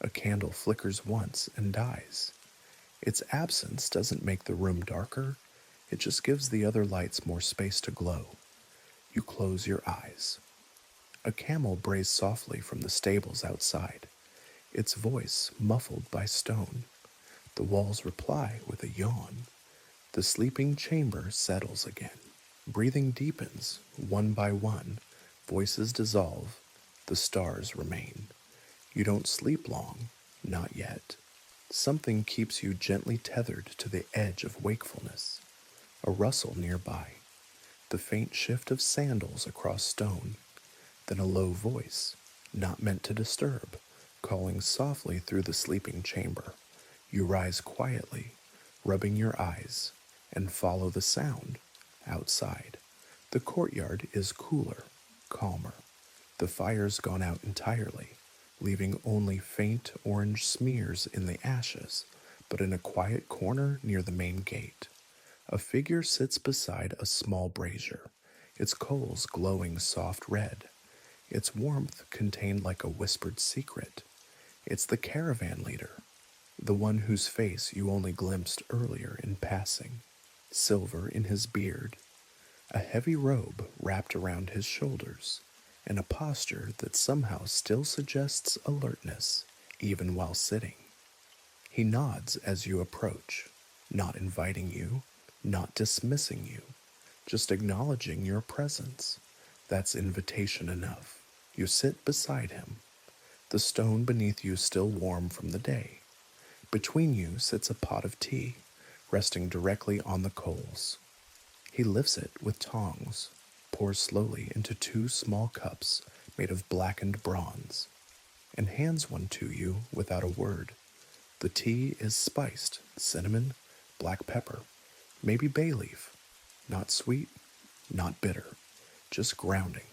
a candle flickers once and dies. Its absence doesn't make the room darker. It just gives the other lights more space to glow. You close your eyes. A camel brays softly from the stables outside, its voice muffled by stone. The walls reply with a yawn. The sleeping chamber settles again. Breathing deepens, one by one. Voices dissolve. The stars remain. You don't sleep long, not yet. Something keeps you gently tethered to the edge of wakefulness. A rustle nearby. The faint shift of sandals across stone. Then a low voice, not meant to disturb, calling softly through the sleeping chamber. You rise quietly, rubbing your eyes, and follow the sound. Outside, the courtyard is cooler, calmer. The fire's gone out entirely, leaving only faint orange smears in the ashes, but in a quiet corner near the main gate, a figure sits beside a small brazier, its coals glowing soft red, its warmth contained like a whispered secret. It's the caravan leader, the one whose face you only glimpsed earlier in passing, silver in his beard, a heavy robe wrapped around his shoulders, and a posture that somehow still suggests alertness, even while sitting. He nods as you approach, not inviting you, not dismissing you, just acknowledging your presence. That's invitation enough. You sit beside him, the stone beneath you still warm from the day. Between you sits a pot of tea, resting directly on the coals. He lifts it with tongs, pours slowly into two small cups made of blackened bronze, and hands one to you without a word. The tea is spiced, cinnamon, black pepper, maybe bay leaf. Not sweet, not bitter, just grounding.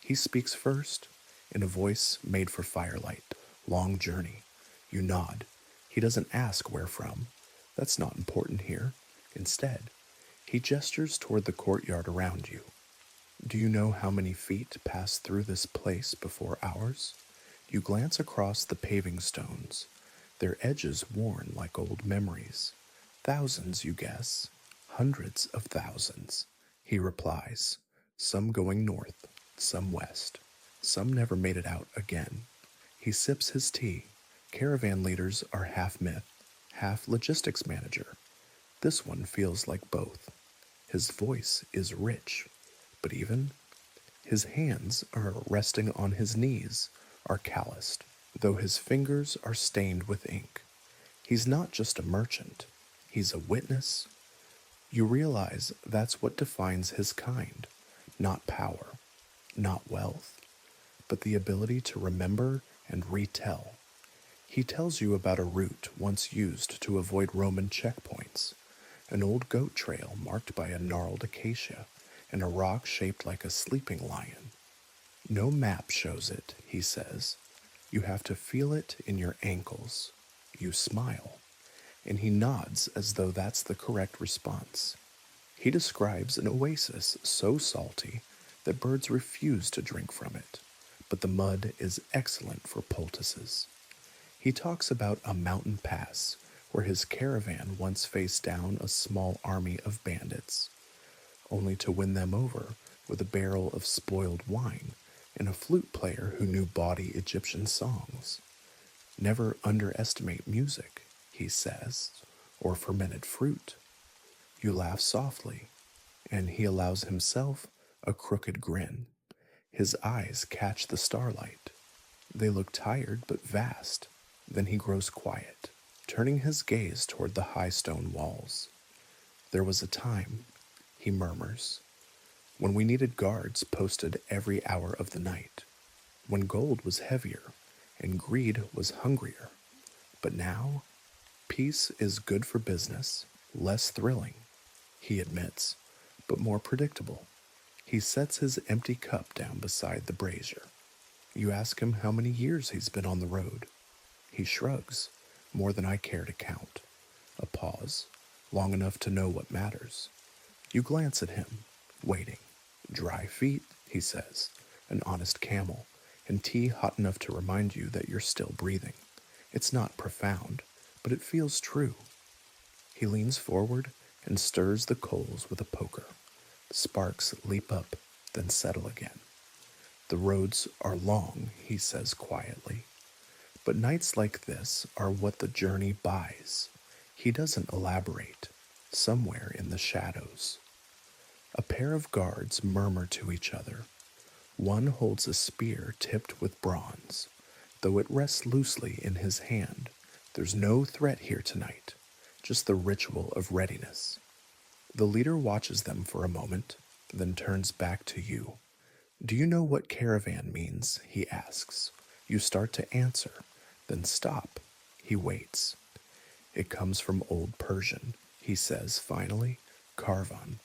He speaks first, in a voice made for firelight. Long journey. You nod. He doesn't ask where from. That's not important here. Instead, he gestures toward the courtyard around you. Do you know how many feet pass through this place before ours? You glance across the paving stones, their edges worn like old memories. Thousands, you guess. Hundreds of thousands, he replies. Some going north, some west. Some never made it out again. He sips his tea. Caravan leaders are half myth, half logistics manager. This one feels like both. His voice is rich, but even his hands are resting on his knees, are calloused, though his fingers are stained with ink. He's not just a merchant, he's a witness. You realize that's what defines his kind, not power, not wealth, but the ability to remember and retell. He tells you about a route once used to avoid Roman checkpoints, an old goat trail marked by a gnarled acacia and a rock shaped like a sleeping lion. No map shows it, he says. You have to feel it in your ankles. You smile, and he nods as though that's the correct response. He describes an oasis so salty that birds refuse to drink from it, but the mud is excellent for poultices. He talks about a mountain pass where his caravan once faced down a small army of bandits, only to win them over with a barrel of spoiled wine and a flute player who knew bawdy Egyptian songs. Never underestimate music, he says, or fermented fruit. You laugh softly, and he allows himself a crooked grin. His eyes catch the starlight. They look tired but vast. Then he grows quiet, turning his gaze toward the high stone walls. There was a time, he murmurs, when we needed guards posted every hour of the night, when gold was heavier and greed was hungrier. But now, peace is good for business, less thrilling, he admits, but more predictable. He sets his empty cup down beside the brazier. You ask him how many years he's been on the road. He shrugs, more than I care to count. A pause, long enough to know what matters. You glance at him, waiting. Dry feet, he says, an honest camel, and tea hot enough to remind you that you're still breathing. It's not profound, but it feels true. He leans forward and stirs the coals with a poker. Sparks leap up, then settle again. The roads are long, he says quietly. But nights like this are what the journey buys. He doesn't elaborate. Somewhere in the shadows, a pair of guards murmur to each other. One holds a spear tipped with bronze, though it rests loosely in his hand. There's no threat here tonight, just the ritual of readiness. The leader watches them for a moment, then turns back to you. Do you know what caravan means? He asks. You start to answer, then stop. He waits. It comes from Old Persian, he says finally. Caravan.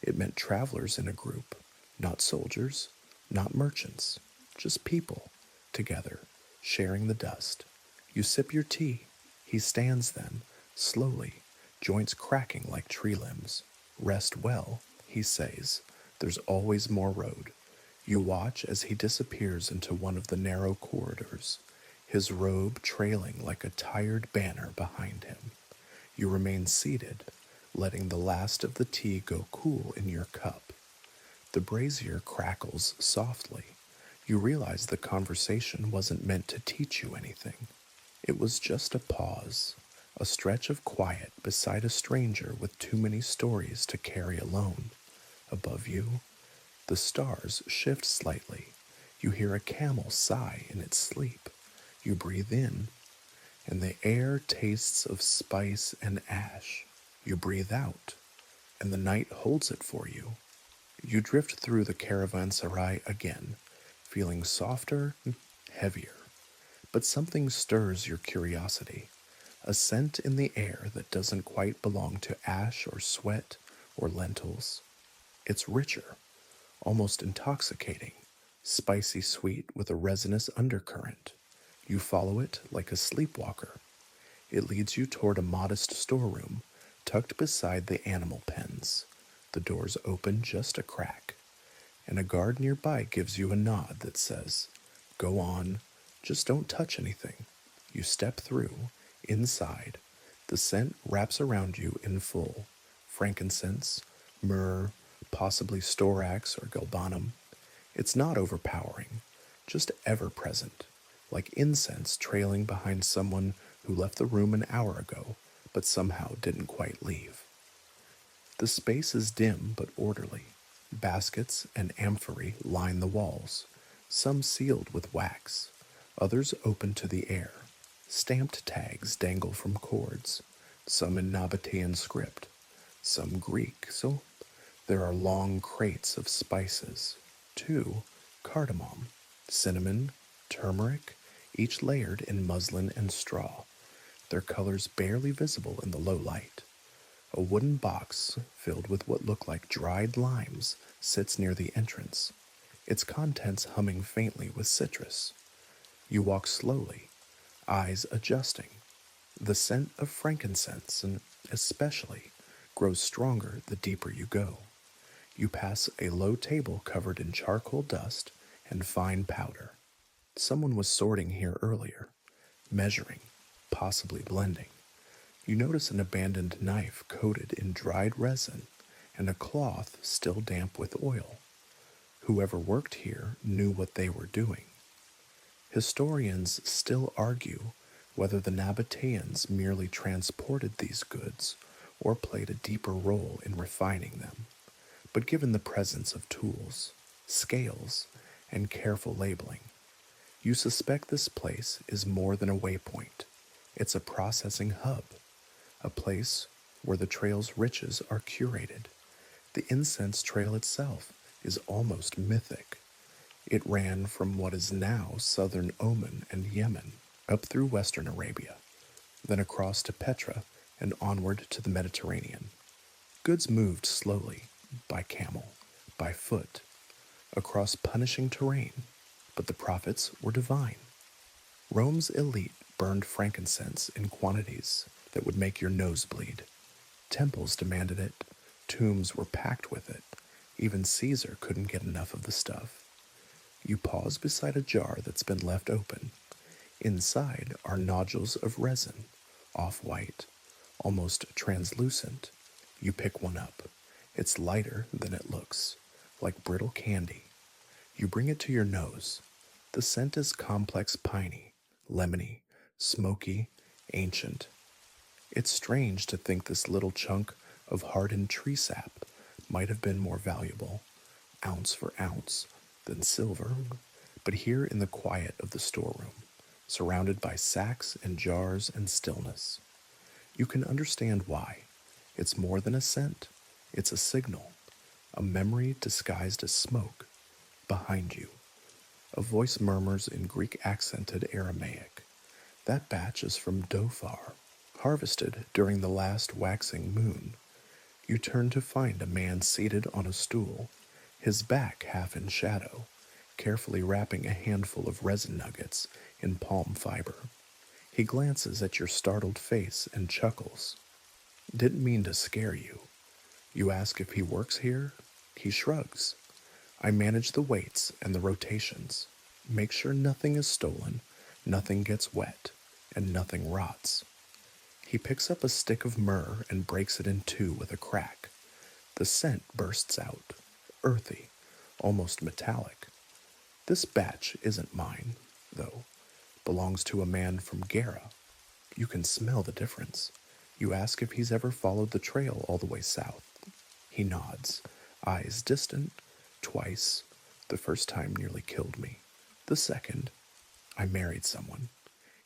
It meant travelers in a group, not soldiers, not merchants, just people, together, sharing the dust. You sip your tea. He stands then, slowly, joints cracking like tree limbs. Rest well, he says. There's always more road. You watch as he disappears into one of the narrow corridors, his robe trailing like a tired banner behind him. You remain seated, letting the last of the tea go cool in your cup. The brazier crackles softly. You realize the conversation wasn't meant to teach you anything. It was just a pause, a stretch of quiet beside a stranger with too many stories to carry alone. Above you, the stars shift slightly. You hear a camel sigh in its sleep. You breathe in, and the air tastes of spice and ash. You breathe out, and the night holds it for you. You drift through the caravanserai again, feeling softer, heavier. But something stirs your curiosity, a scent in the air that doesn't quite belong to ash or sweat or lentils. It's richer, almost intoxicating, spicy sweet with a resinous undercurrent. You follow it like a sleepwalker. It leads you toward a modest storeroom, tucked beside the animal pens. The doors open just a crack, and a guard nearby gives you a nod that says, "Go on, just don't touch anything." You step through, inside. The scent wraps around you in full. Frankincense, myrrh, possibly storax or galbanum. It's not overpowering, just ever present, like incense trailing behind someone who left the room an hour ago, but somehow didn't quite leave. The space is dim but orderly. Baskets and amphorae line the walls, some sealed with wax, others open to the air. Stamped tags dangle from cords, some in Nabataean script, some Greek, so there are long crates of spices. Too, cardamom, cinnamon, turmeric, each layered in muslin and straw, their colors barely visible in the low light. A wooden box filled with what look like dried limes sits near the entrance, its contents humming faintly with citrus. You walk slowly, eyes adjusting. The scent of frankincense, and especially, grows stronger the deeper you go. You pass a low table covered in charcoal dust and fine powder. Someone was sorting here earlier, measuring, possibly blending. You notice an abandoned knife coated in dried resin and a cloth still damp with oil. Whoever worked here knew what they were doing. Historians still argue whether the Nabataeans merely transported these goods or played a deeper role in refining them. But given the presence of tools, scales, and careful labeling, you suspect this place is more than a waypoint. It's a processing hub, a place where the trail's riches are curated. The incense trail itself is almost mythic. It ran from what is now southern Oman and Yemen, up through western Arabia, then across to Petra and onward to the Mediterranean. Goods moved slowly, by camel, by foot, across punishing terrain, but the profits were divine. Rome's elite burned frankincense in quantities that would make your nose bleed. Temples demanded it, tombs were packed with it. Even Caesar couldn't get enough of the stuff. You pause beside a jar that's been left open. Inside are nodules of resin, off-white, almost translucent. You pick one up. It's lighter than it looks, like brittle candy. You bring it to your nose. The scent is complex piney, lemony, smoky, ancient. It's strange to think this little chunk of hardened tree sap might have been more valuable, ounce for ounce, than silver. But here in the quiet of the storeroom, surrounded by sacks and jars and stillness, you can understand why. It's more than a scent. It's a signal, a memory disguised as smoke. Behind you, a voice murmurs in Greek-accented Aramaic. That batch is from Dhofar, harvested during the last waxing moon. You turn to find a man seated on a stool, his back half in shadow, carefully wrapping a handful of resin nuggets in palm fiber. He glances at your startled face and chuckles. Didn't mean to scare you. You ask if he works here? He shrugs. I manage the weights and the rotations. Make sure nothing is stolen, nothing gets wet, and nothing rots. He picks up a stick of myrrh and breaks it in two with a crack. The scent bursts out, earthy, almost metallic. This batch isn't mine, though. Belongs to a man from Gara. You can smell the difference. You ask if he's ever followed the trail all the way south. He nods, eyes distant. Twice. The first time nearly killed me. The second, I married someone.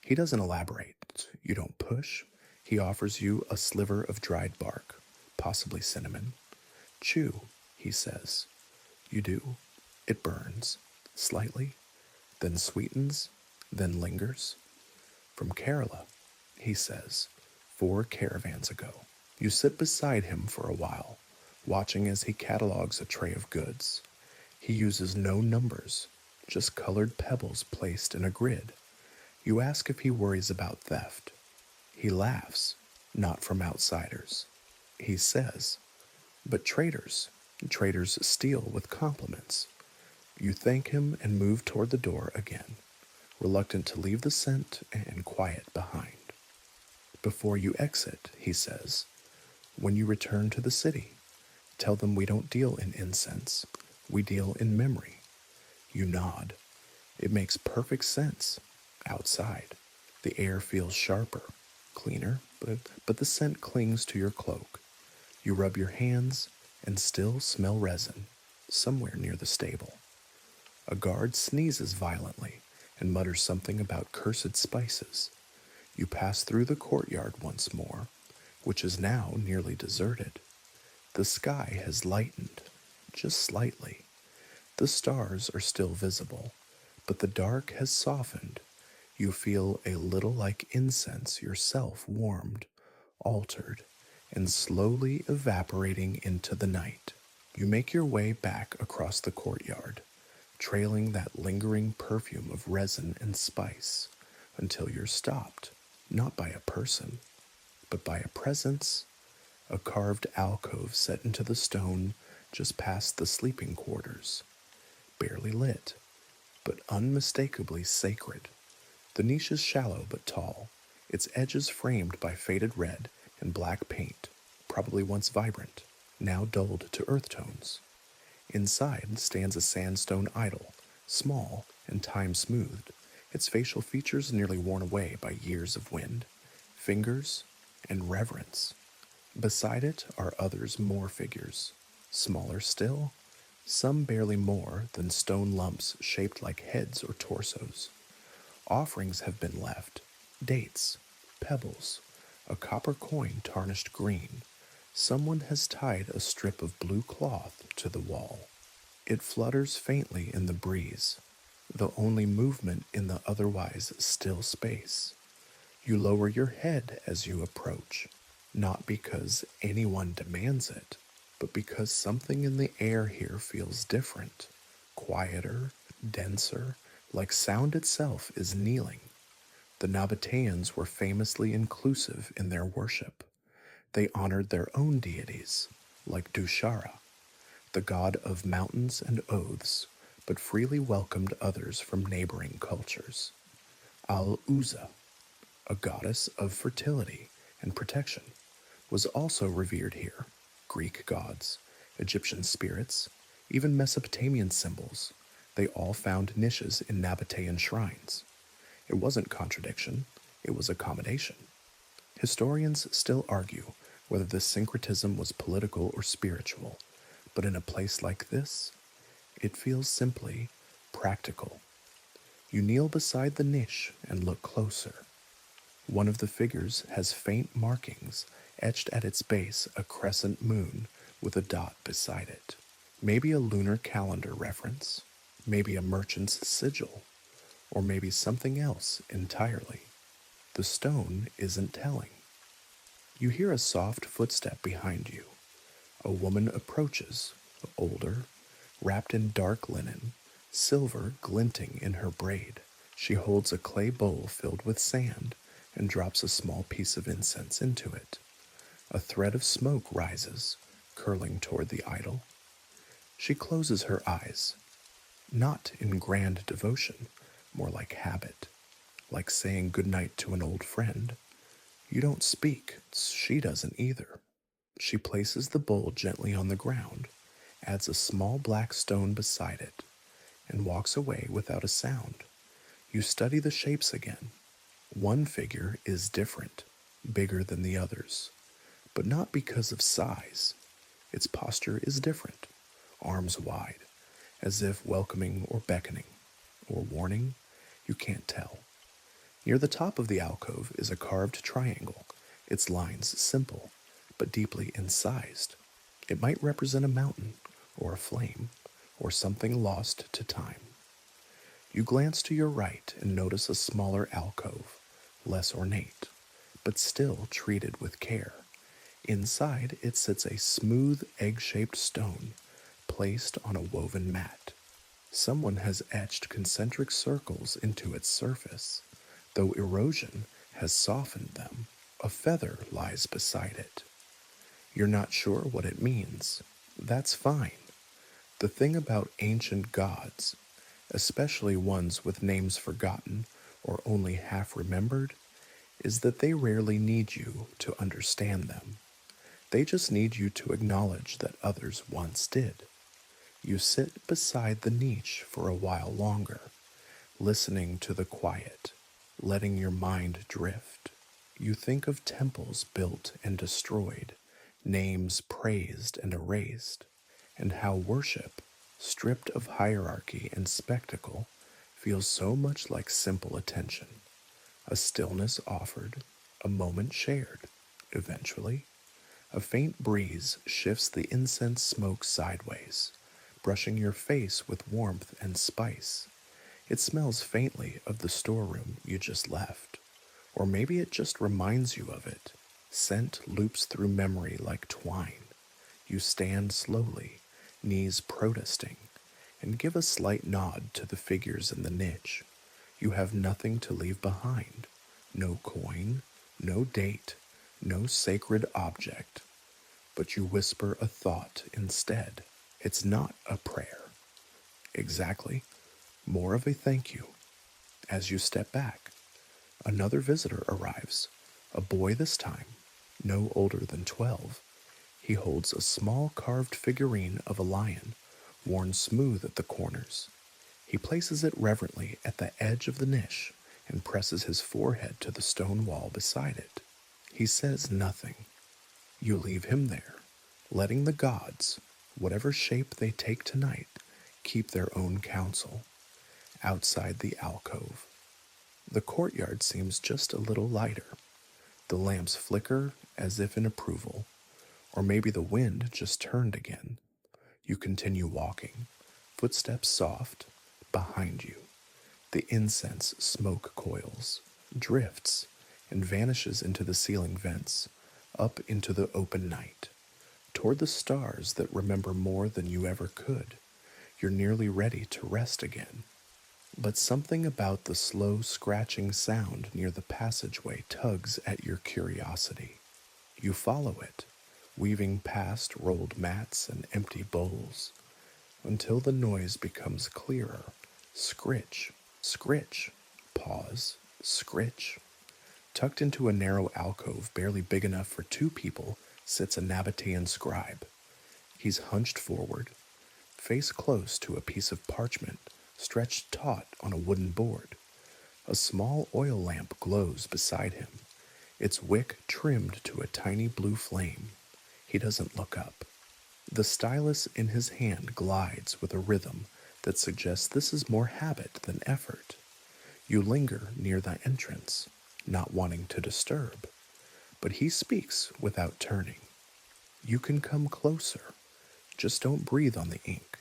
He doesn't elaborate. You don't push. He offers you a sliver of dried bark, possibly cinnamon. Chew, he says. You do. It burns, slightly, then sweetens, then lingers. From Kerala, he says, 4 caravans ago. You sit beside him for a while, watching as he catalogs a tray of goods. He uses no numbers, just colored pebbles placed in a grid. You ask if he worries about theft. He laughs, not from outsiders. He says, but traders steal with compliments. You thank him and move toward the door again, reluctant to leave the scent and quiet behind. Before you exit, he says, when you return to the city, tell them we don't deal in incense, we deal in memory. You nod. It makes perfect sense. Outside, the air feels sharper, cleaner, but the scent clings to your cloak. You rub your hands and still smell resin, somewhere near the stable. A guard sneezes violently and mutters something about cursed spices. You pass through the courtyard once more, which is now nearly deserted. The sky has lightened, just slightly. The stars are still visible, but the dark has softened. You feel a little like incense yourself warmed, altered, and slowly evaporating into the night. You make your way back across the courtyard, trailing that lingering perfume of resin and spice, until you're stopped, not by a person, but by a presence, a carved alcove set into the stone just past the sleeping quarters, barely lit, but unmistakably sacred. The niche is shallow but tall, its edges framed by faded red and black paint, probably once vibrant, now dulled to earth tones. Inside stands a sandstone idol, small and time-smoothed, its facial features nearly worn away by years of wind, fingers, and reverence. Beside it are others more figures, smaller still, some barely more than stone lumps shaped like heads or torsos. Offerings have been left, dates, pebbles, a copper coin tarnished green. Someone has tied a strip of blue cloth to the wall. It flutters faintly in the breeze, the only movement in the otherwise still space. You lower your head as you approach, not because anyone demands it, but because something in the air here feels different, quieter, denser, like sound itself is kneeling. The Nabataeans were famously inclusive in their worship. They honored their own deities, like Dushara, the god of mountains and oaths, but freely welcomed others from neighboring cultures. Al-Uzza, a goddess of fertility and protection, was also revered here. Greek gods, Egyptian spirits, even Mesopotamian symbols, they all found niches in Nabataean shrines. It wasn't contradiction, it was accommodation. Historians still argue whether this syncretism was political or spiritual, but in a place like this, it feels simply practical. You kneel beside the niche and look closer. One of the figures has faint markings, etched at its base a crescent moon with a dot beside it. Maybe a lunar calendar reference, maybe a merchant's sigil, or maybe something else entirely. The stone isn't telling. You hear a soft footstep behind you. A woman approaches, older, wrapped in dark linen, silver glinting in her braid. She holds a clay bowl filled with sand and drops a small piece of incense into it. A thread of smoke rises, curling toward the idol. She closes her eyes, not in grand devotion, more like habit, like saying goodnight to an old friend. You don't speak, she doesn't either. She places the bowl gently on the ground, adds a small black stone beside it, and walks away without a sound. You study the shapes again. One figure is different, bigger than the others, but not because of size. Its posture is different, arms wide, as if welcoming or beckoning, or warning, you can't tell. Near the top of the alcove is a carved triangle, its lines simple, but deeply incised. It might represent a mountain, or a flame, or something lost to time. You glance to your right and notice a smaller alcove, less ornate, but still treated with care. Inside it sits a smooth egg-shaped stone placed on a woven mat. Someone has etched concentric circles into its surface, though erosion has softened them. A feather lies beside it. You're not sure what it means. That's fine. The thing about ancient gods, especially ones with names forgotten or only half remembered, is that they rarely need you to understand them. They just need you to acknowledge that others once did. You sit beside the niche for a while longer, listening to the quiet, letting your mind drift. You think of temples built and destroyed, names praised and erased, and how worship, stripped of hierarchy and spectacle, feels so much like simple attention. A stillness offered, a moment shared. Eventually, a faint breeze shifts the incense smoke sideways, brushing your face with warmth and spice. It smells faintly of the storeroom you just left, or maybe it just reminds you of it. Scent loops through memory like twine. You stand slowly, knees protesting, and give a slight nod to the figures in the niche. You have nothing to leave behind. No coin, no date, no sacred object. But you whisper a thought instead. It's not a prayer. Exactly. More of a thank you. As you step back, another visitor arrives. A boy this time, no older than 12. He holds a small carved figurine of a lion, worn smooth at the corners. He places it reverently at the edge of the niche and presses his forehead to the stone wall beside it. He says nothing. You leave him there, letting the gods, whatever shape they take tonight, keep their own counsel. Outside the alcove, the courtyard seems just a little lighter. The lamps flicker as if in approval, or maybe the wind just turned again. You continue walking, footsteps soft, behind you. The incense smoke coils, drifts, and vanishes into the ceiling vents, up into the open night, toward the stars that remember more than you ever could. You're nearly ready to rest again. But something about the slow scratching sound near the passageway tugs at your curiosity. You follow it, weaving past rolled mats and empty bowls, until the noise becomes clearer. Scritch, scritch, pause, scritch. Tucked into a narrow alcove barely big enough for two people sits a Nabataean scribe. He's hunched forward, face close to a piece of parchment stretched taut on a wooden board. A small oil lamp glows beside him, its wick trimmed to a tiny blue flame. He doesn't look up. The stylus in his hand glides with a rhythm that suggests this is more habit than effort. You linger near the entrance, not wanting to disturb, but he speaks without turning. You can come closer, just don't breathe on the ink.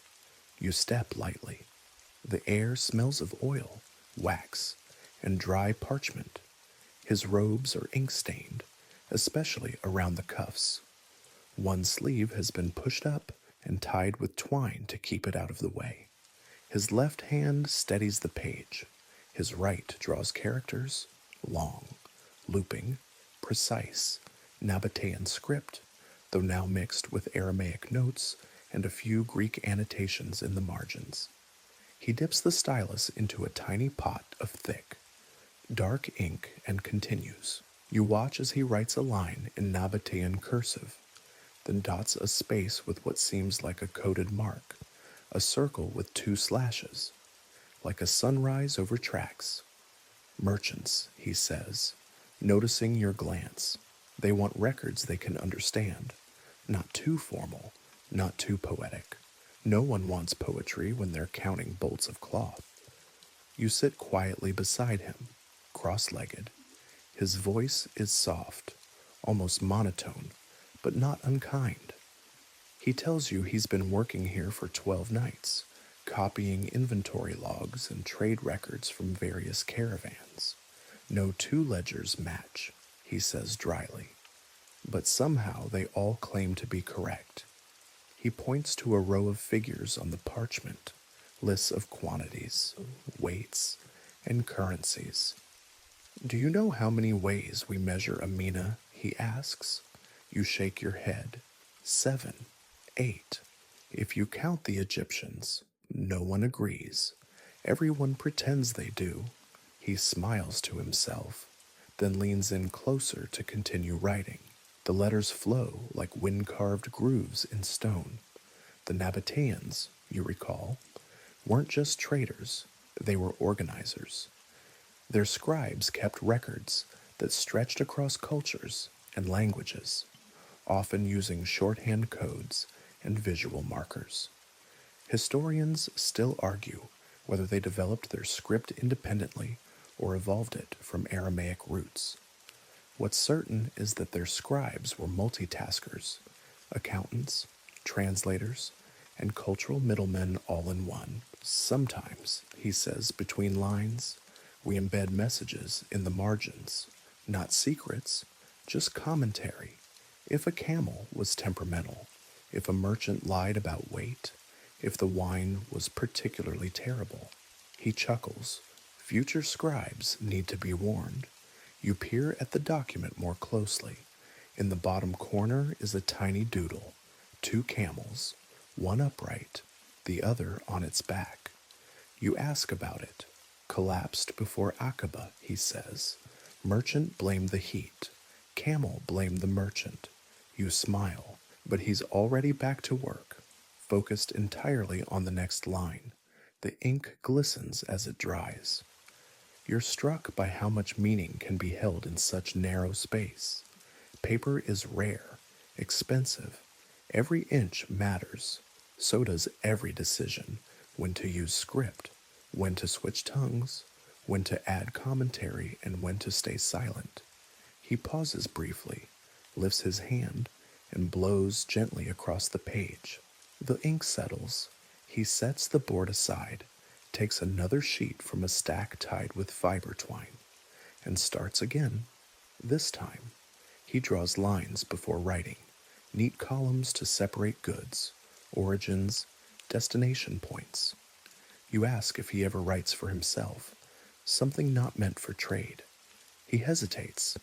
You step lightly. The air smells of oil, wax, and dry parchment. His robes are ink-stained, especially around the cuffs. One sleeve has been pushed up and tied with twine to keep it out of the way. His left hand steadies the page. His right draws characters, long, looping, precise, Nabataean script, though now mixed with Aramaic notes and a few Greek annotations in the margins. He dips the stylus into a tiny pot of thick, dark ink and continues. You watch as he writes a line in Nabataean cursive, then dots a space with what seems like a coded mark, a circle with 2 slashes, like a sunrise over tracks. Merchants, he says, noticing your glance. They want records they can understand. Not too formal, not too poetic. No one wants poetry when they're counting bolts of cloth. You sit quietly beside him, cross-legged. His voice is soft, almost monotone, but not unkind. He tells you he's been working here for 12 nights, copying inventory logs and trade records from various caravans. No 2 ledgers match, he says dryly, but somehow they all claim to be correct. He points to a row of figures on the parchment, lists of quantities, weights, and currencies. Do you know how many ways we measure a mina? He asks. You shake your head. 7, 8. If you count the Egyptians, no one agrees. Everyone pretends they do. He smiles to himself, then leans in closer to continue writing. The letters flow like wind-carved grooves in stone. The Nabataeans, you recall, weren't just traders, they were organizers. Their scribes kept records that stretched across cultures and languages, often using shorthand codes and visual markers. Historians still argue whether they developed their script independently or evolved it from Aramaic roots. What's certain is that their scribes were multitaskers, accountants, translators, and cultural middlemen all in one. Sometimes, he says between lines, we embed messages in the margins, not secrets, just commentary. If a camel was temperamental, if a merchant lied about weight, if the wine was particularly terrible. He chuckles. Future scribes need to be warned. You peer at the document more closely. In the bottom corner is a tiny doodle, 2 camels, one upright, the other on its back. You ask about it. Collapsed before Aqaba, he says. Merchant blamed the heat. Camel blamed the merchant. You smile, but he's already back to work, focused entirely on the next line. The ink glistens as it dries. You're struck by how much meaning can be held in such narrow space. Paper is rare, expensive. Every inch matters. So does every decision. When to use script, when to switch tongues, when to add commentary, and when to stay silent. He pauses briefly, lifts his hand, and blows gently across the page. The ink settles. He sets the board aside, takes another sheet from a stack tied with fiber twine, and starts again. This time, he draws lines before writing, neat columns to separate goods, origins, destination points. You ask if he ever writes for himself, something not meant for trade. He hesitates.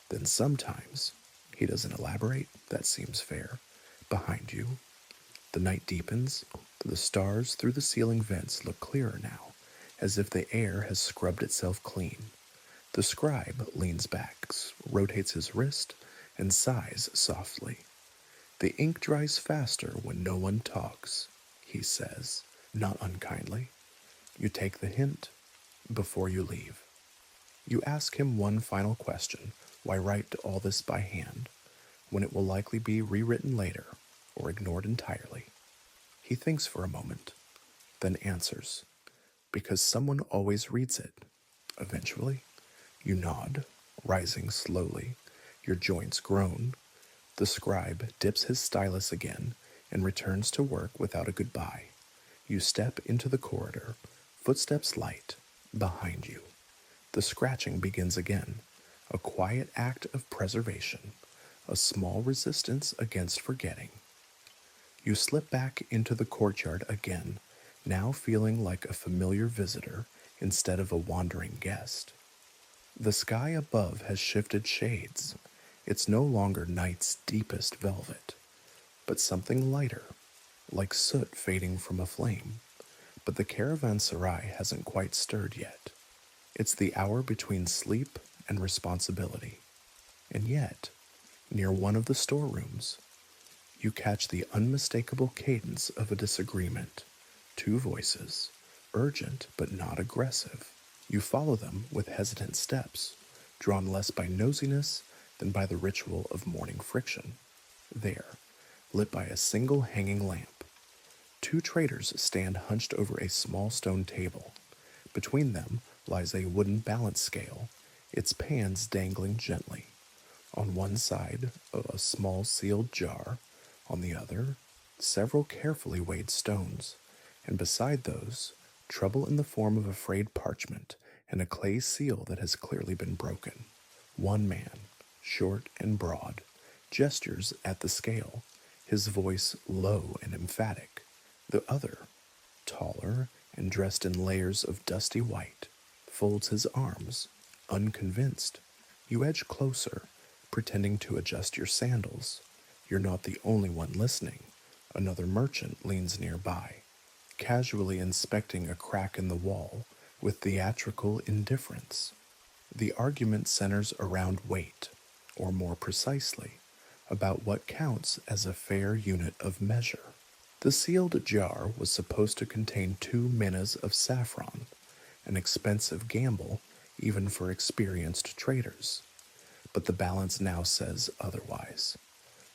Then sometimes, he doesn't elaborate, that seems fair. Behind you, the night deepens. The stars through the ceiling vents look clearer now, as if the air has scrubbed itself clean. The scribe leans back, rotates his wrist, and sighs softly. The ink dries faster when no one talks, he says, not unkindly. You take the hint before you leave. You ask him one final question, why write all this by hand, when it will likely be rewritten later or ignored entirely. He thinks for a moment, then answers, because someone always reads it. Eventually, you nod, rising slowly, your joints groan. The scribe dips his stylus again and returns to work without a goodbye. You step into the corridor, footsteps light, behind you. The scratching begins again, a quiet act of preservation, a small resistance against forgetting. You slip back into the courtyard again, now feeling like a familiar visitor instead of a wandering guest. The sky above has shifted shades. It's no longer night's deepest velvet, but something lighter, like soot fading from a flame. But the caravanserai hasn't quite stirred yet. It's the hour between sleep and responsibility. And yet, near one of the storerooms, you catch the unmistakable cadence of a disagreement. Two voices, urgent but not aggressive. You follow them with hesitant steps, drawn less by nosiness than by the ritual of morning friction. There, lit by a single hanging lamp, two traders stand hunched over a small stone table. Between them lies a wooden balance scale, its pans dangling gently. On one side, a small sealed jar, on the other, several carefully weighed stones, and beside those, trouble in the form of a frayed parchment and a clay seal that has clearly been broken. One man, short and broad, gestures at the scale, his voice low and emphatic. The other, taller and dressed in layers of dusty white, folds his arms, unconvinced. You edge closer, pretending to adjust your sandals. You're not the only one listening. Another merchant leans nearby, casually inspecting a crack in the wall with theatrical indifference. The argument centers around weight, or more precisely, about what counts as a fair unit of measure. The sealed jar was supposed to contain 2 minas of saffron, an expensive gamble even for experienced traders. But the balance now says otherwise.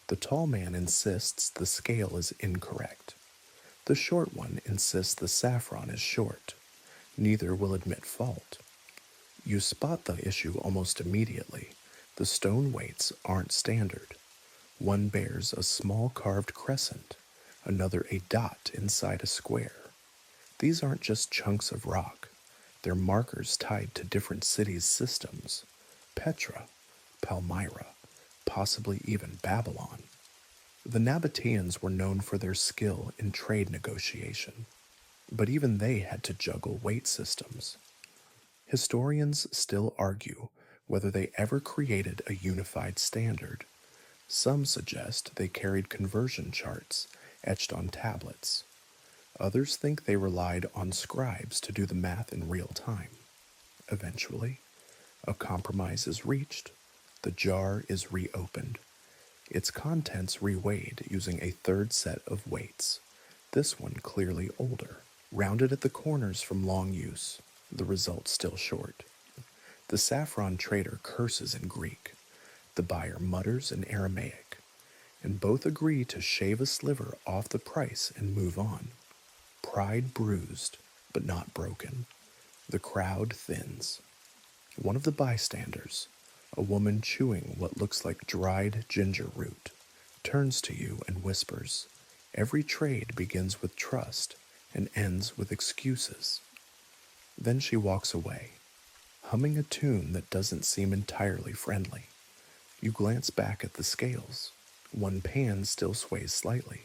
The tall man insists the scale is incorrect. The short one insists the saffron is short. Neither will admit fault. You spot the issue almost immediately. The stone weights aren't standard. One bears a small carved crescent, another a dot inside a square. These aren't just chunks of rock. They're markers tied to different cities' systems. Petra, Palmyra, possibly even Babylon. The Nabataeans were known for their skill in trade negotiation, but even they had to juggle weight systems. Historians still argue whether they ever created a unified standard. Some suggest they carried conversion charts etched on tablets. Others think they relied on scribes to do the math in real time. Eventually, a compromise is reached. The jar is reopened. Its contents reweighed using a third set of weights, this one clearly older, rounded at the corners from long use, the result still short. The saffron trader curses in Greek. The buyer mutters in Aramaic, and both agree to shave a sliver off the price and move on. Pride bruised, but not broken. The crowd thins. One of the bystanders, a woman chewing what looks like dried ginger root, turns to you and whispers, "Every trade begins with trust and ends with excuses." Then she walks away, humming a tune that doesn't seem entirely friendly. You glance back at the scales. One pan still sways slightly,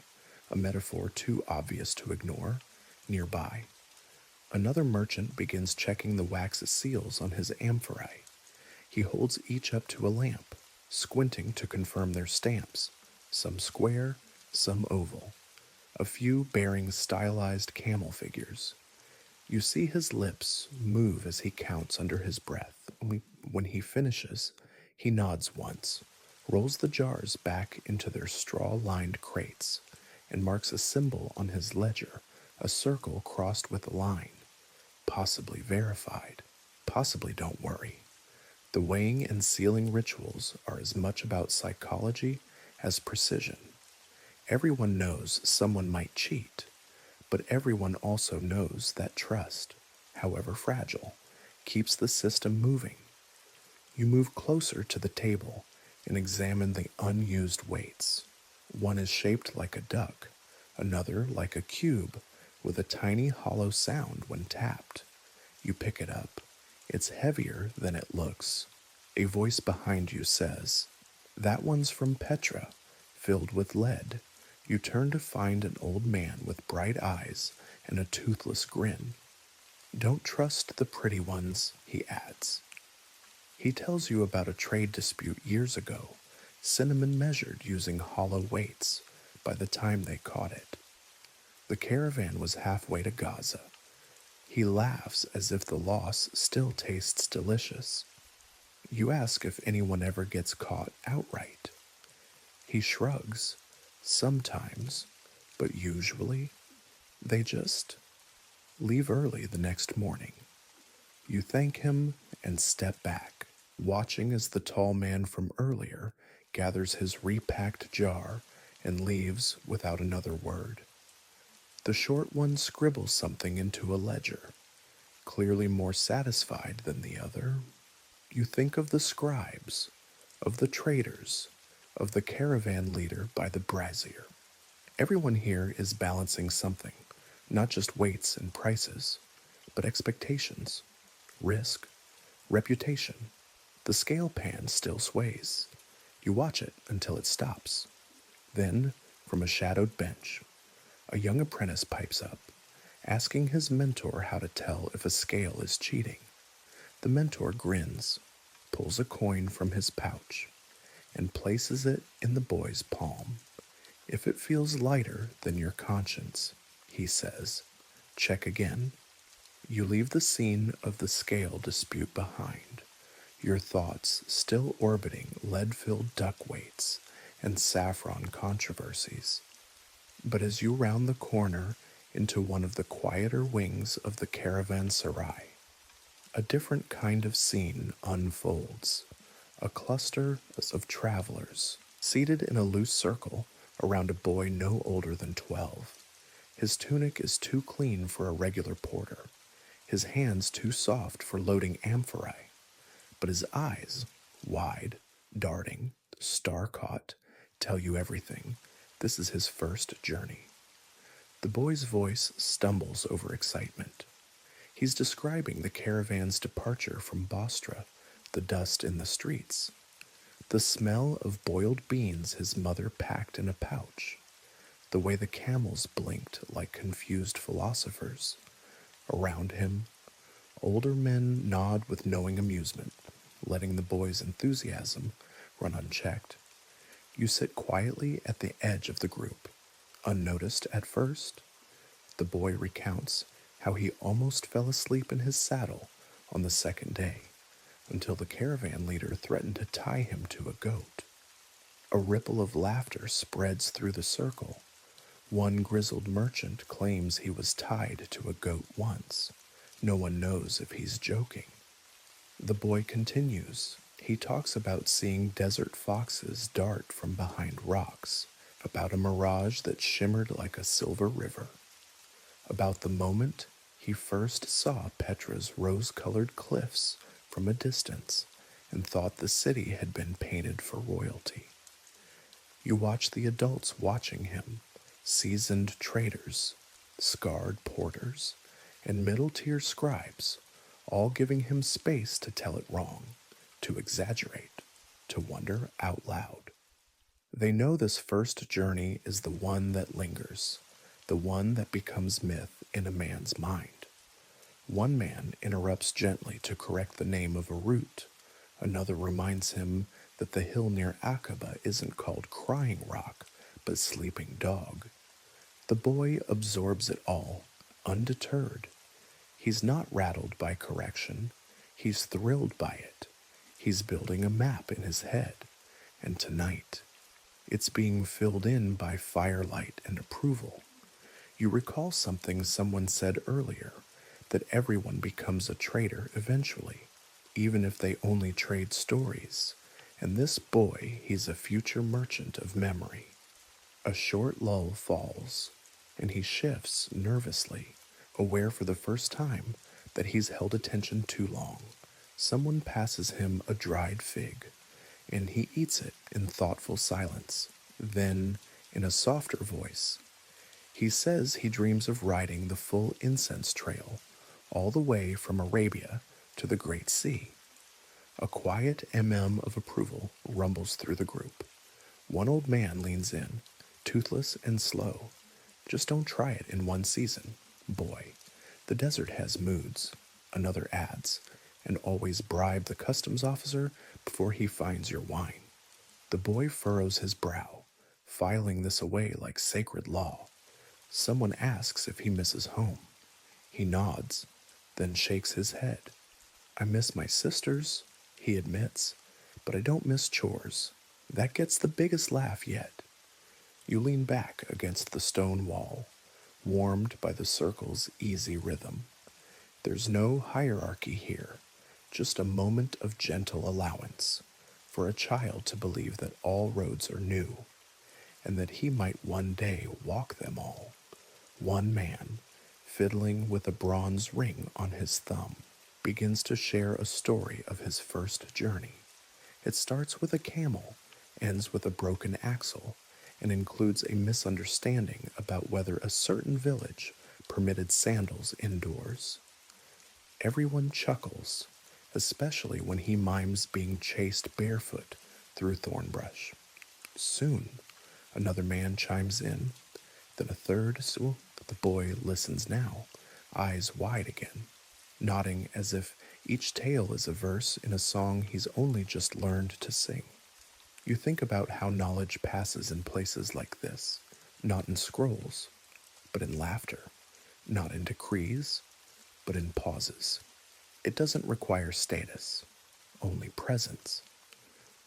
a metaphor too obvious to ignore, nearby. Another merchant begins checking the wax seals on his amphorae. He holds each up to a lamp, squinting to confirm their stamps, some square, some oval, a few bearing stylized camel figures. You see his lips move as he counts under his breath. When he finishes, he nods once, rolls the jars back into their straw-lined crates, and marks a symbol on his ledger, a circle crossed with a line. Possibly verified. Possibly don't worry. The weighing and sealing rituals are as much about psychology as precision. Everyone knows someone might cheat, but everyone also knows that trust, however fragile, keeps the system moving. You move closer to the table and examine the unused weights. One is shaped like a duck, another like a cube, with a tiny hollow sound when tapped. You pick it up. It's heavier than it looks. A voice behind you says, "That one's from Petra, filled with lead." You turn to find an old man with bright eyes and a toothless grin. Don't trust the pretty ones, he adds. He tells you about a trade dispute years ago, cinnamon measured using hollow weights by the time they caught it. The caravan was halfway to Gaza. He laughs as if the loss still tastes delicious. You ask if anyone ever gets caught outright. He shrugs. Sometimes, but usually, they just leave early the next morning. You thank him and step back, watching as the tall man from earlier gathers his repacked jar and leaves without another word. The short one scribbles something into a ledger, clearly more satisfied than the other. You think of the scribes, of the traders, of the caravan leader by the brazier. Everyone here is balancing something, not just weights and prices, but expectations, risk, reputation. The scale pan still sways. You watch it until it stops. Then, from a shadowed bench, a young apprentice pipes up, asking his mentor how to tell if a scale is cheating. The mentor grins, pulls a coin from his pouch, and places it in the boy's palm. If it feels lighter than your conscience, he says, check again. You leave the scene of the scale dispute behind, your thoughts still orbiting lead-filled duck weights and saffron controversies. But as you round the corner into one of the quieter wings of the caravanserai, a different kind of scene unfolds. A cluster of travelers, seated in a loose circle around a boy no older than 12. His tunic is too clean for a regular porter, his hands too soft for loading amphorae, but his eyes, wide, darting, star-caught, tell you everything. This is his first journey. The boy's voice stumbles over excitement. He's describing the caravan's departure from Bostra, the dust in the streets, the smell of boiled beans his mother packed in a pouch, the way the camels blinked like confused philosophers. Around him, older men nod with knowing amusement, letting the boy's enthusiasm run unchecked. You sit quietly at the edge of the group, unnoticed at first. The boy recounts how he almost fell asleep in his saddle on the second day, until the caravan leader threatened to tie him to a goat. A ripple of laughter spreads through the circle. One grizzled merchant claims he was tied to a goat once. No one knows if he's joking. The boy continues. He talks about seeing desert foxes dart from behind rocks, about a mirage that shimmered like a silver river, about the moment he first saw Petra's rose-colored cliffs from a distance and thought the city had been painted for royalty. You watch the adults watching him, seasoned traders, scarred porters, and middle-tier scribes, all giving him space to tell it wrong, to exaggerate, to wonder out loud. They know this first journey is the one that lingers, the one that becomes myth in a man's mind. One man interrupts gently to correct the name of a route. Another reminds him that the hill near Aqaba isn't called Crying Rock, but Sleeping Dog. The boy absorbs it all, undeterred. He's not rattled by correction. He's thrilled by it. He's building a map in his head. And tonight, it's being filled in by firelight and approval. You recall something someone said earlier, that everyone becomes a trader eventually, even if they only trade stories. And this boy, he's a future merchant of memory. A short lull falls, and he shifts nervously, aware for the first time that he's held attention too long. Someone passes him a dried fig, and he eats it in thoughtful silence. Then, in a softer voice, he says he dreams of riding the full incense trail, all the way from Arabia to the Great Sea. A quiet of approval rumbles through the group. One old man leans in, toothless and slow. Just don't try it in one season. Boy, the desert has moods, another adds, and always bribe the customs officer before he finds your wine. The boy furrows his brow, filing this away like sacred law. Someone asks if he misses home. He nods, then shakes his head. I miss my sisters, he admits, but I don't miss chores. That gets the biggest laugh yet. You lean back against the stone wall, warmed by the circle's easy rhythm. There's no hierarchy here, just a moment of gentle allowance for a child to believe that all roads are new, and that he might one day walk them all. One man, fiddling with a bronze ring on his thumb, begins to share a story of his first journey. It starts with a camel, ends with a broken axle, and includes a misunderstanding about whether a certain village permitted sandals indoors. Everyone chuckles, especially when he mimes being chased barefoot through thornbrush. Soon, another man chimes in, then a third. So the boy listens now, eyes wide again, nodding as if each tale is a verse in a song he's only just learned to sing. You think about how knowledge passes in places like this, not in scrolls, but in laughter, not in decrees, but in pauses. It doesn't require status, only presence.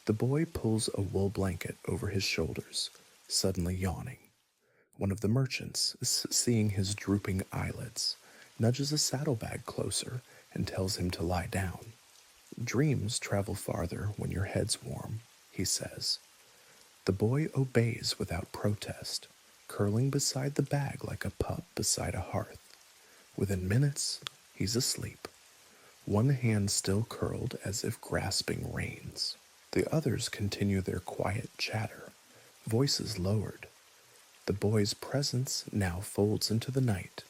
The boy pulls a wool blanket over his shoulders, suddenly yawning. One of the merchants, seeing his drooping eyelids, nudges a saddlebag closer and tells him to lie down. Dreams travel farther when your head's warm, he says. The boy obeys without protest, curling beside the bag like a pup beside a hearth. Within minutes, he's asleep, one hand still curled as if grasping reins. The others continue their quiet chatter, voices lowered. The boy's presence now folds into the night,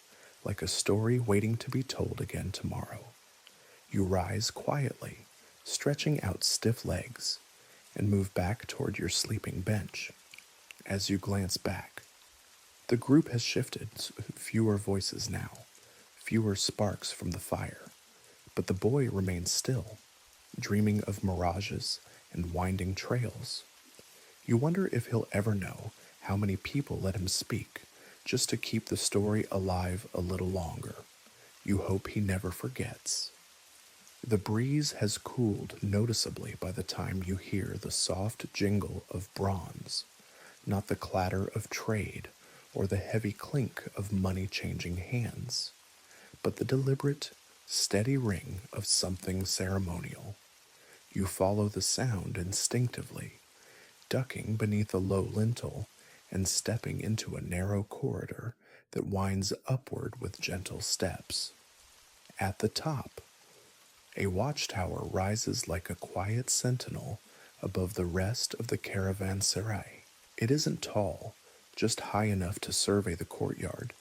like a story waiting to be told again tomorrow. You rise quietly, stretching out stiff legs, and move back toward your sleeping bench. As you glance back, the group has shifted, fewer voices now, fewer sparks from the fire, but the boy remains still, dreaming of mirages and winding trails. You wonder if he'll ever know how many people let him speak, just to keep the story alive a little longer. You hope he never forgets. The breeze has cooled noticeably by the time you hear the soft jingle of bronze, not the clatter of trade or the heavy clink of money-changing hands, but the deliberate, steady ring of something ceremonial. You follow the sound instinctively, ducking beneath a low lintel and stepping into a narrow corridor that winds upward with gentle steps. At the top, a watchtower rises like a quiet sentinel above the rest of the caravanserai. It isn't tall, just high enough to survey the courtyard,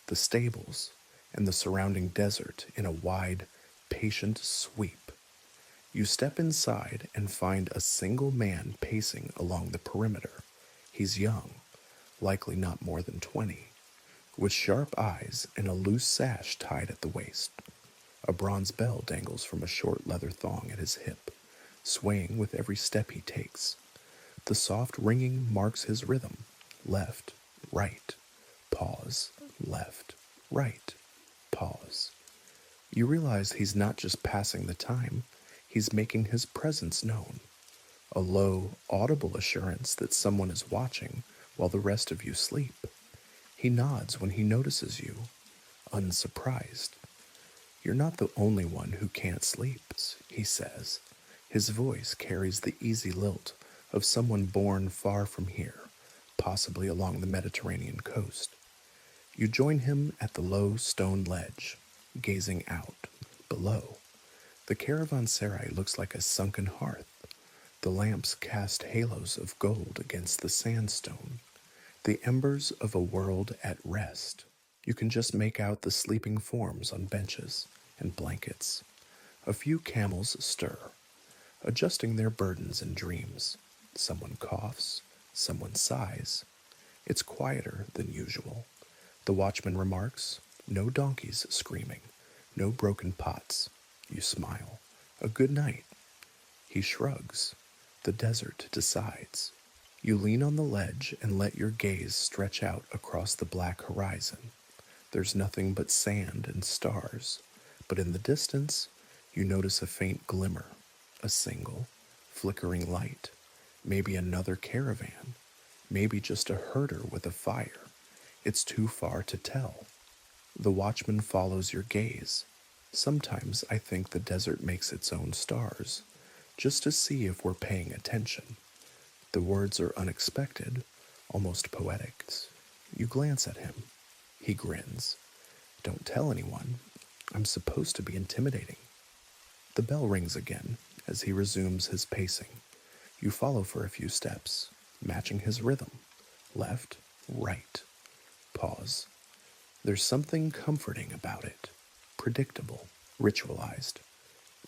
the stables, and the surrounding desert in a wide, patient sweep. You step inside and find a single man pacing along the perimeter. He's young, likely not more than 20, with sharp eyes and a loose sash tied at the waist. A bronze bell dangles from a short leather thong at his hip, swaying with every step he takes. The soft ringing marks his rhythm. Left, right, pause, left, right, pause. You realize he's not just passing the time, he's making his presence known. A low, audible assurance that someone is watching while the rest of you sleep. He nods when he notices you, unsurprised. You're not the only one who can't sleep, he says. His voice carries the easy lilt of someone born far from here, possibly along the Mediterranean coast. You join him at the low stone ledge, gazing out. Below, the caravanserai looks like a sunken hearth. The lamps cast halos of gold against the sandstone, the embers of a world at rest. You can just make out the sleeping forms on benches and blankets. A few camels stir, adjusting their burdens and dreams. Someone coughs, someone sighs. It's quieter than usual. The watchman remarks, No donkeys screaming, no broken pots. You smile. A good night. He shrugs. The desert decides. You lean on the ledge and let your gaze stretch out across the black horizon. There's nothing but sand and stars, but in the distance, you notice a faint glimmer, a single, flickering light, maybe another caravan, maybe just a herder with a fire. It's too far to tell. The watchman follows your gaze. Sometimes I think the desert makes its own stars, just to see if we're paying attention. The words are unexpected, almost poetic. You glance at him. He grins. Don't tell anyone. I'm supposed to be intimidating. The bell rings again as he resumes his pacing. You follow for a few steps, matching his rhythm. Left, right. Pause. There's something comforting about it. Predictable, ritualized.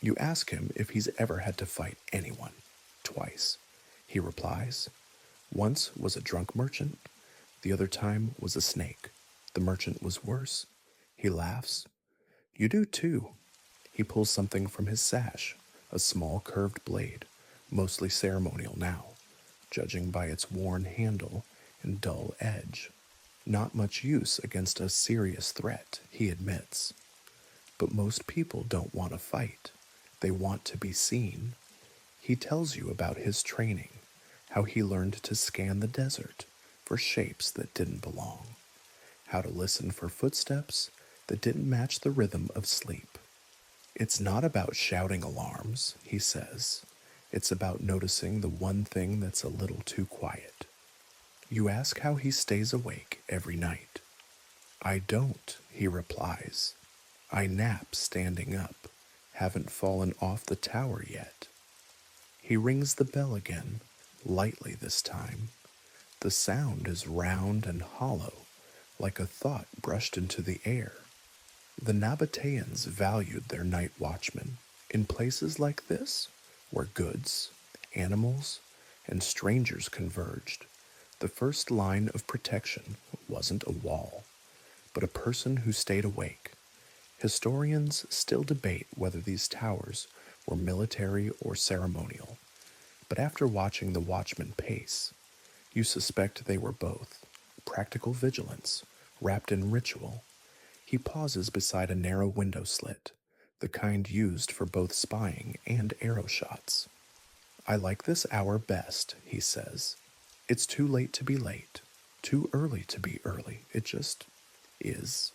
You ask him if he's ever had to fight anyone. Twice. He replies, once was a drunk merchant, the other time was a snake. The merchant was worse. He laughs. You do too. He pulls something from his sash, a small curved blade, mostly ceremonial now, judging by its worn handle and dull edge. Not much use against a serious threat, he admits. But most people don't want to fight. They want to be seen. He tells you about his training, how he learned to scan the desert for shapes that didn't belong, how to listen for footsteps that didn't match the rhythm of sleep. It's not about shouting alarms, he says. It's about noticing the one thing that's a little too quiet. You ask how he stays awake every night. I don't, he replies. I nap standing up, haven't fallen off the tower yet. He rings the bell again, lightly this time. The sound is round and hollow, like a thought brushed into the air. The Nabataeans valued their night watchmen. In places like this, where goods, animals, and strangers converged, the first line of protection wasn't a wall, but a person who stayed awake. Historians still debate whether these towers were military or ceremonial, but after watching the watchmen pace, you suspect they were both. Practical vigilance, wrapped in ritual. He pauses beside a narrow window slit, the kind used for both spying and arrow shots. I like this hour best, he says. It's too late to be late, too early to be early. It just is.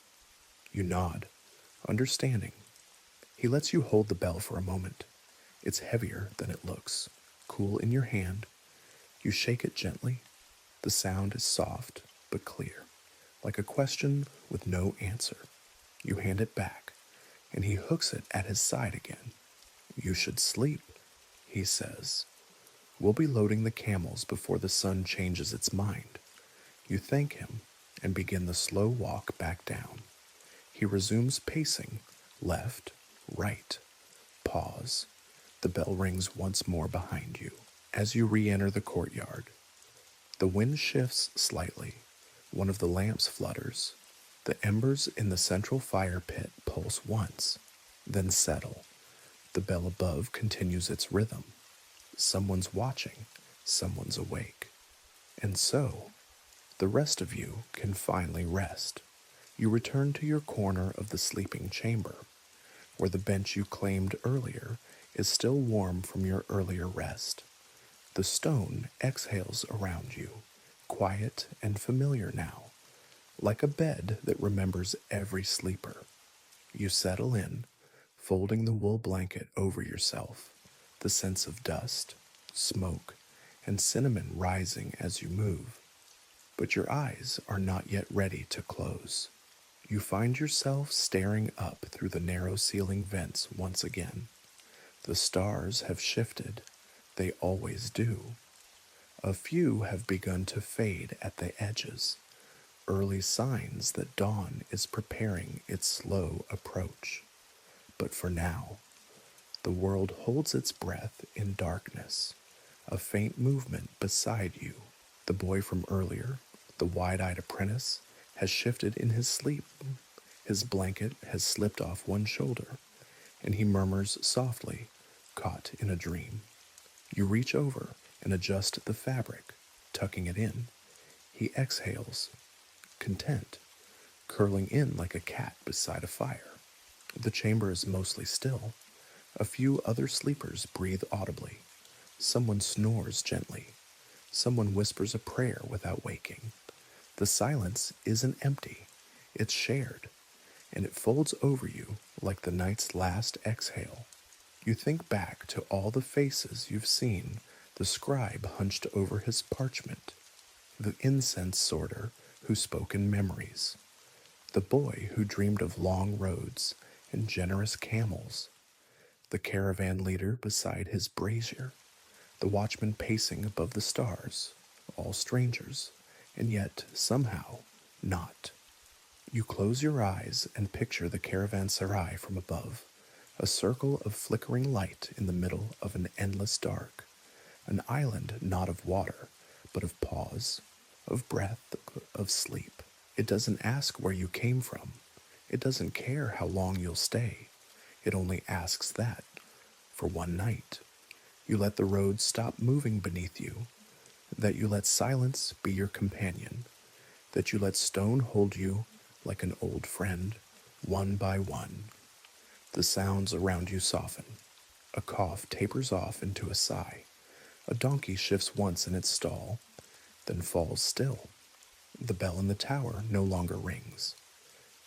You nod, understanding. He lets you hold the bell for a moment. It's heavier than it looks, cool in your hand. You shake it gently. The sound is soft but clear, like a question with no answer. You hand it back, and he hooks it at his side again. You should sleep, he says. We'll be loading the camels before the sun changes its mind. You thank him and begin the slow walk back down. He resumes pacing, left, right. Pause. The bell rings once more behind you. As you re-enter the courtyard, the wind shifts slightly. One of the lamps flutters. The embers in the central fire pit pulse once, then settle. The bell above continues its rhythm. Someone's watching, someone's awake. And so, the rest of you can finally rest. You return to your corner of the sleeping chamber, where the bench you claimed earlier is still warm from your earlier rest. The stone exhales around you, quiet and familiar now, like a bed that remembers every sleeper. You settle in, folding the wool blanket over yourself, the sense of dust, smoke, and cinnamon rising as you move. But your eyes are not yet ready to close. You find yourself staring up through the narrow ceiling vents once again. The stars have shifted. They always do. A few have begun to fade at the edges, early signs that dawn is preparing its slow approach. But for now, the world holds its breath in darkness, a faint movement beside you. The boy from earlier, the wide-eyed apprentice, has shifted in his sleep. His blanket has slipped off one shoulder, and he murmurs softly, caught in a dream. You reach over and adjust the fabric, tucking it in. He exhales, content, curling in like a cat beside a fire. The chamber is mostly still. A few other sleepers breathe audibly. Someone snores gently. Someone whispers a prayer without waking. The silence isn't empty, it's shared, and it folds over you like the night's last exhale. You think back to all the faces you've seen, the scribe hunched over his parchment, the incense sorter who spoke in memories, the boy who dreamed of long roads and generous camels, the caravan leader beside his brazier, the watchman pacing above the stars, all strangers, and yet somehow not. You close your eyes and picture the caravanserai from above, a circle of flickering light in the middle of an endless dark, an island not of water, but of pause, of breath, of sleep. It doesn't ask where you came from. It doesn't care how long you'll stay. It only asks that, for one night. You let the road stop moving beneath you, that you let silence be your companion, that you let stone hold you like an old friend, one by one. The sounds around you soften. A cough tapers off into a sigh. A donkey shifts once in its stall, then falls still. The bell in the tower no longer rings.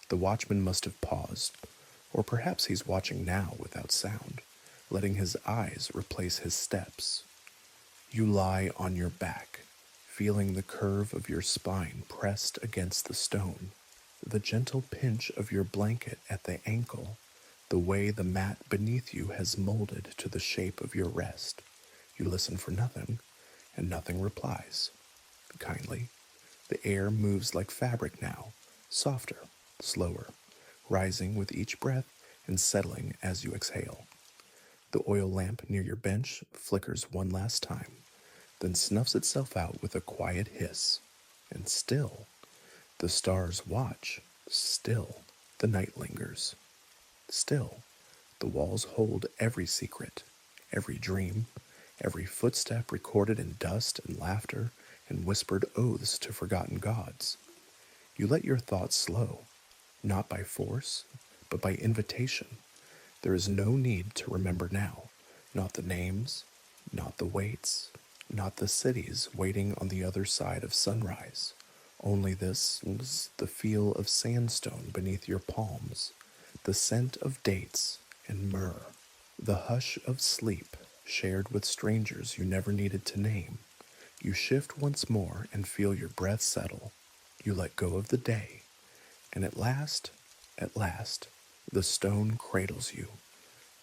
The watchman must have paused, or perhaps he's watching now without sound, letting his eyes replace his steps. You lie on your back, feeling the curve of your spine pressed against the stone, the gentle pinch of your blanket at the ankle, the way the mat beneath you has molded to the shape of your rest. You listen for nothing, and nothing replies. Kindly, the air moves like fabric now, softer, slower, rising with each breath and settling as you exhale. The oil lamp near your bench flickers one last time, then snuffs itself out with a quiet hiss. And still, the stars watch. Still, the night lingers. Still, the walls hold every secret, every dream, every footstep recorded in dust and laughter and whispered oaths to forgotten gods. You let your thoughts slow, not by force, but by invitation. There is no need to remember now, not the names, not the weights, not the cities waiting on the other side of sunrise. Only this is the feel of sandstone beneath your palms, the scent of dates and myrrh, the hush of sleep shared with strangers you never needed to name. You shift once more and feel your breath settle. You let go of the day, and at last, the stone cradles you.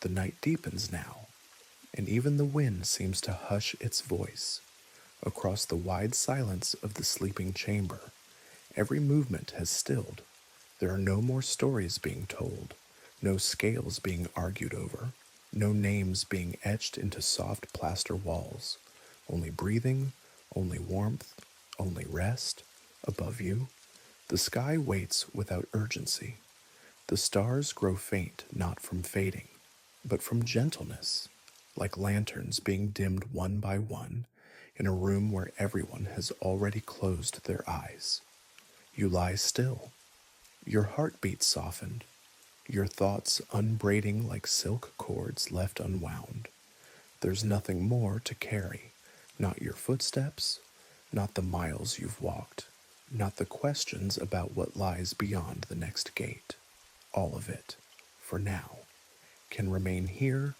The night deepens now, and even the wind seems to hush its voice. Across the wide silence of the sleeping chamber, every movement has stilled. There are no more stories being told, no scales being argued over, no names being etched into soft plaster walls. Only breathing, only warmth, only rest. Above you, the sky waits without urgency. The stars grow faint not from fading, but from gentleness, like lanterns being dimmed one by one in a room where everyone has already closed their eyes. You lie still, your heartbeat softened, your thoughts unbraiding like silk cords left unwound. There's nothing more to carry, not your footsteps, not the miles you've walked, not the questions about what lies beyond the next gate. All of it, for now, can remain here,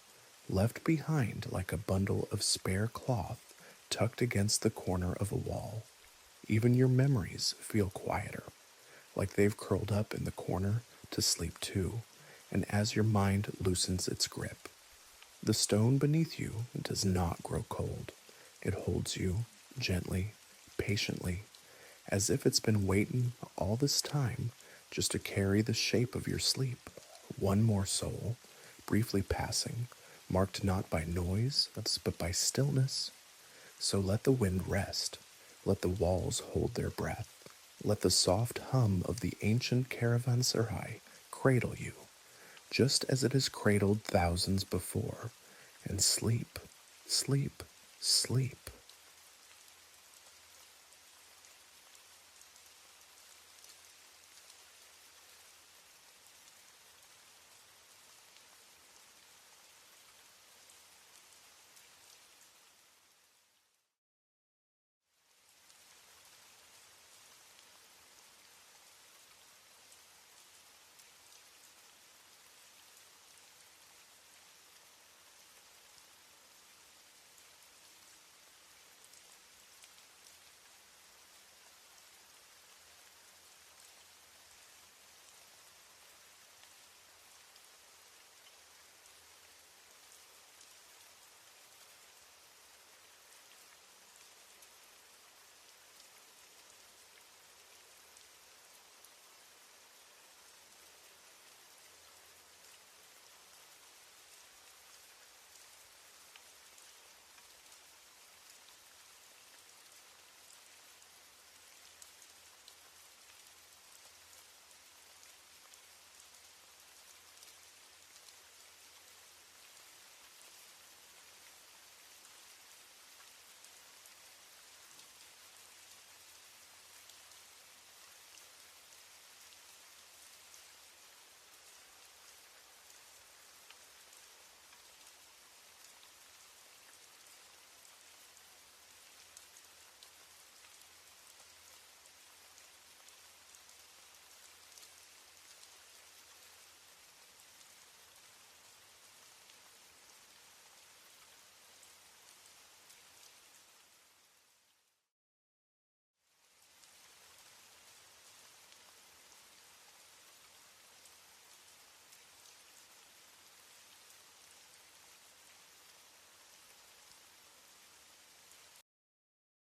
left behind like a bundle of spare cloth tucked against the corner of a wall. Even your memories feel quieter, like they've curled up in the corner to sleep too, and as your mind loosens its grip, the stone beneath you does not grow cold. It holds you gently, patiently, as if it's been waiting all this time just to carry the shape of your sleep. One more soul, briefly passing, marked not by noise, but by stillness. So let the wind rest, let the walls hold their breath, let the soft hum of the ancient caravanserai cradle you, just as it has cradled thousands before, and sleep, sleep, sleep.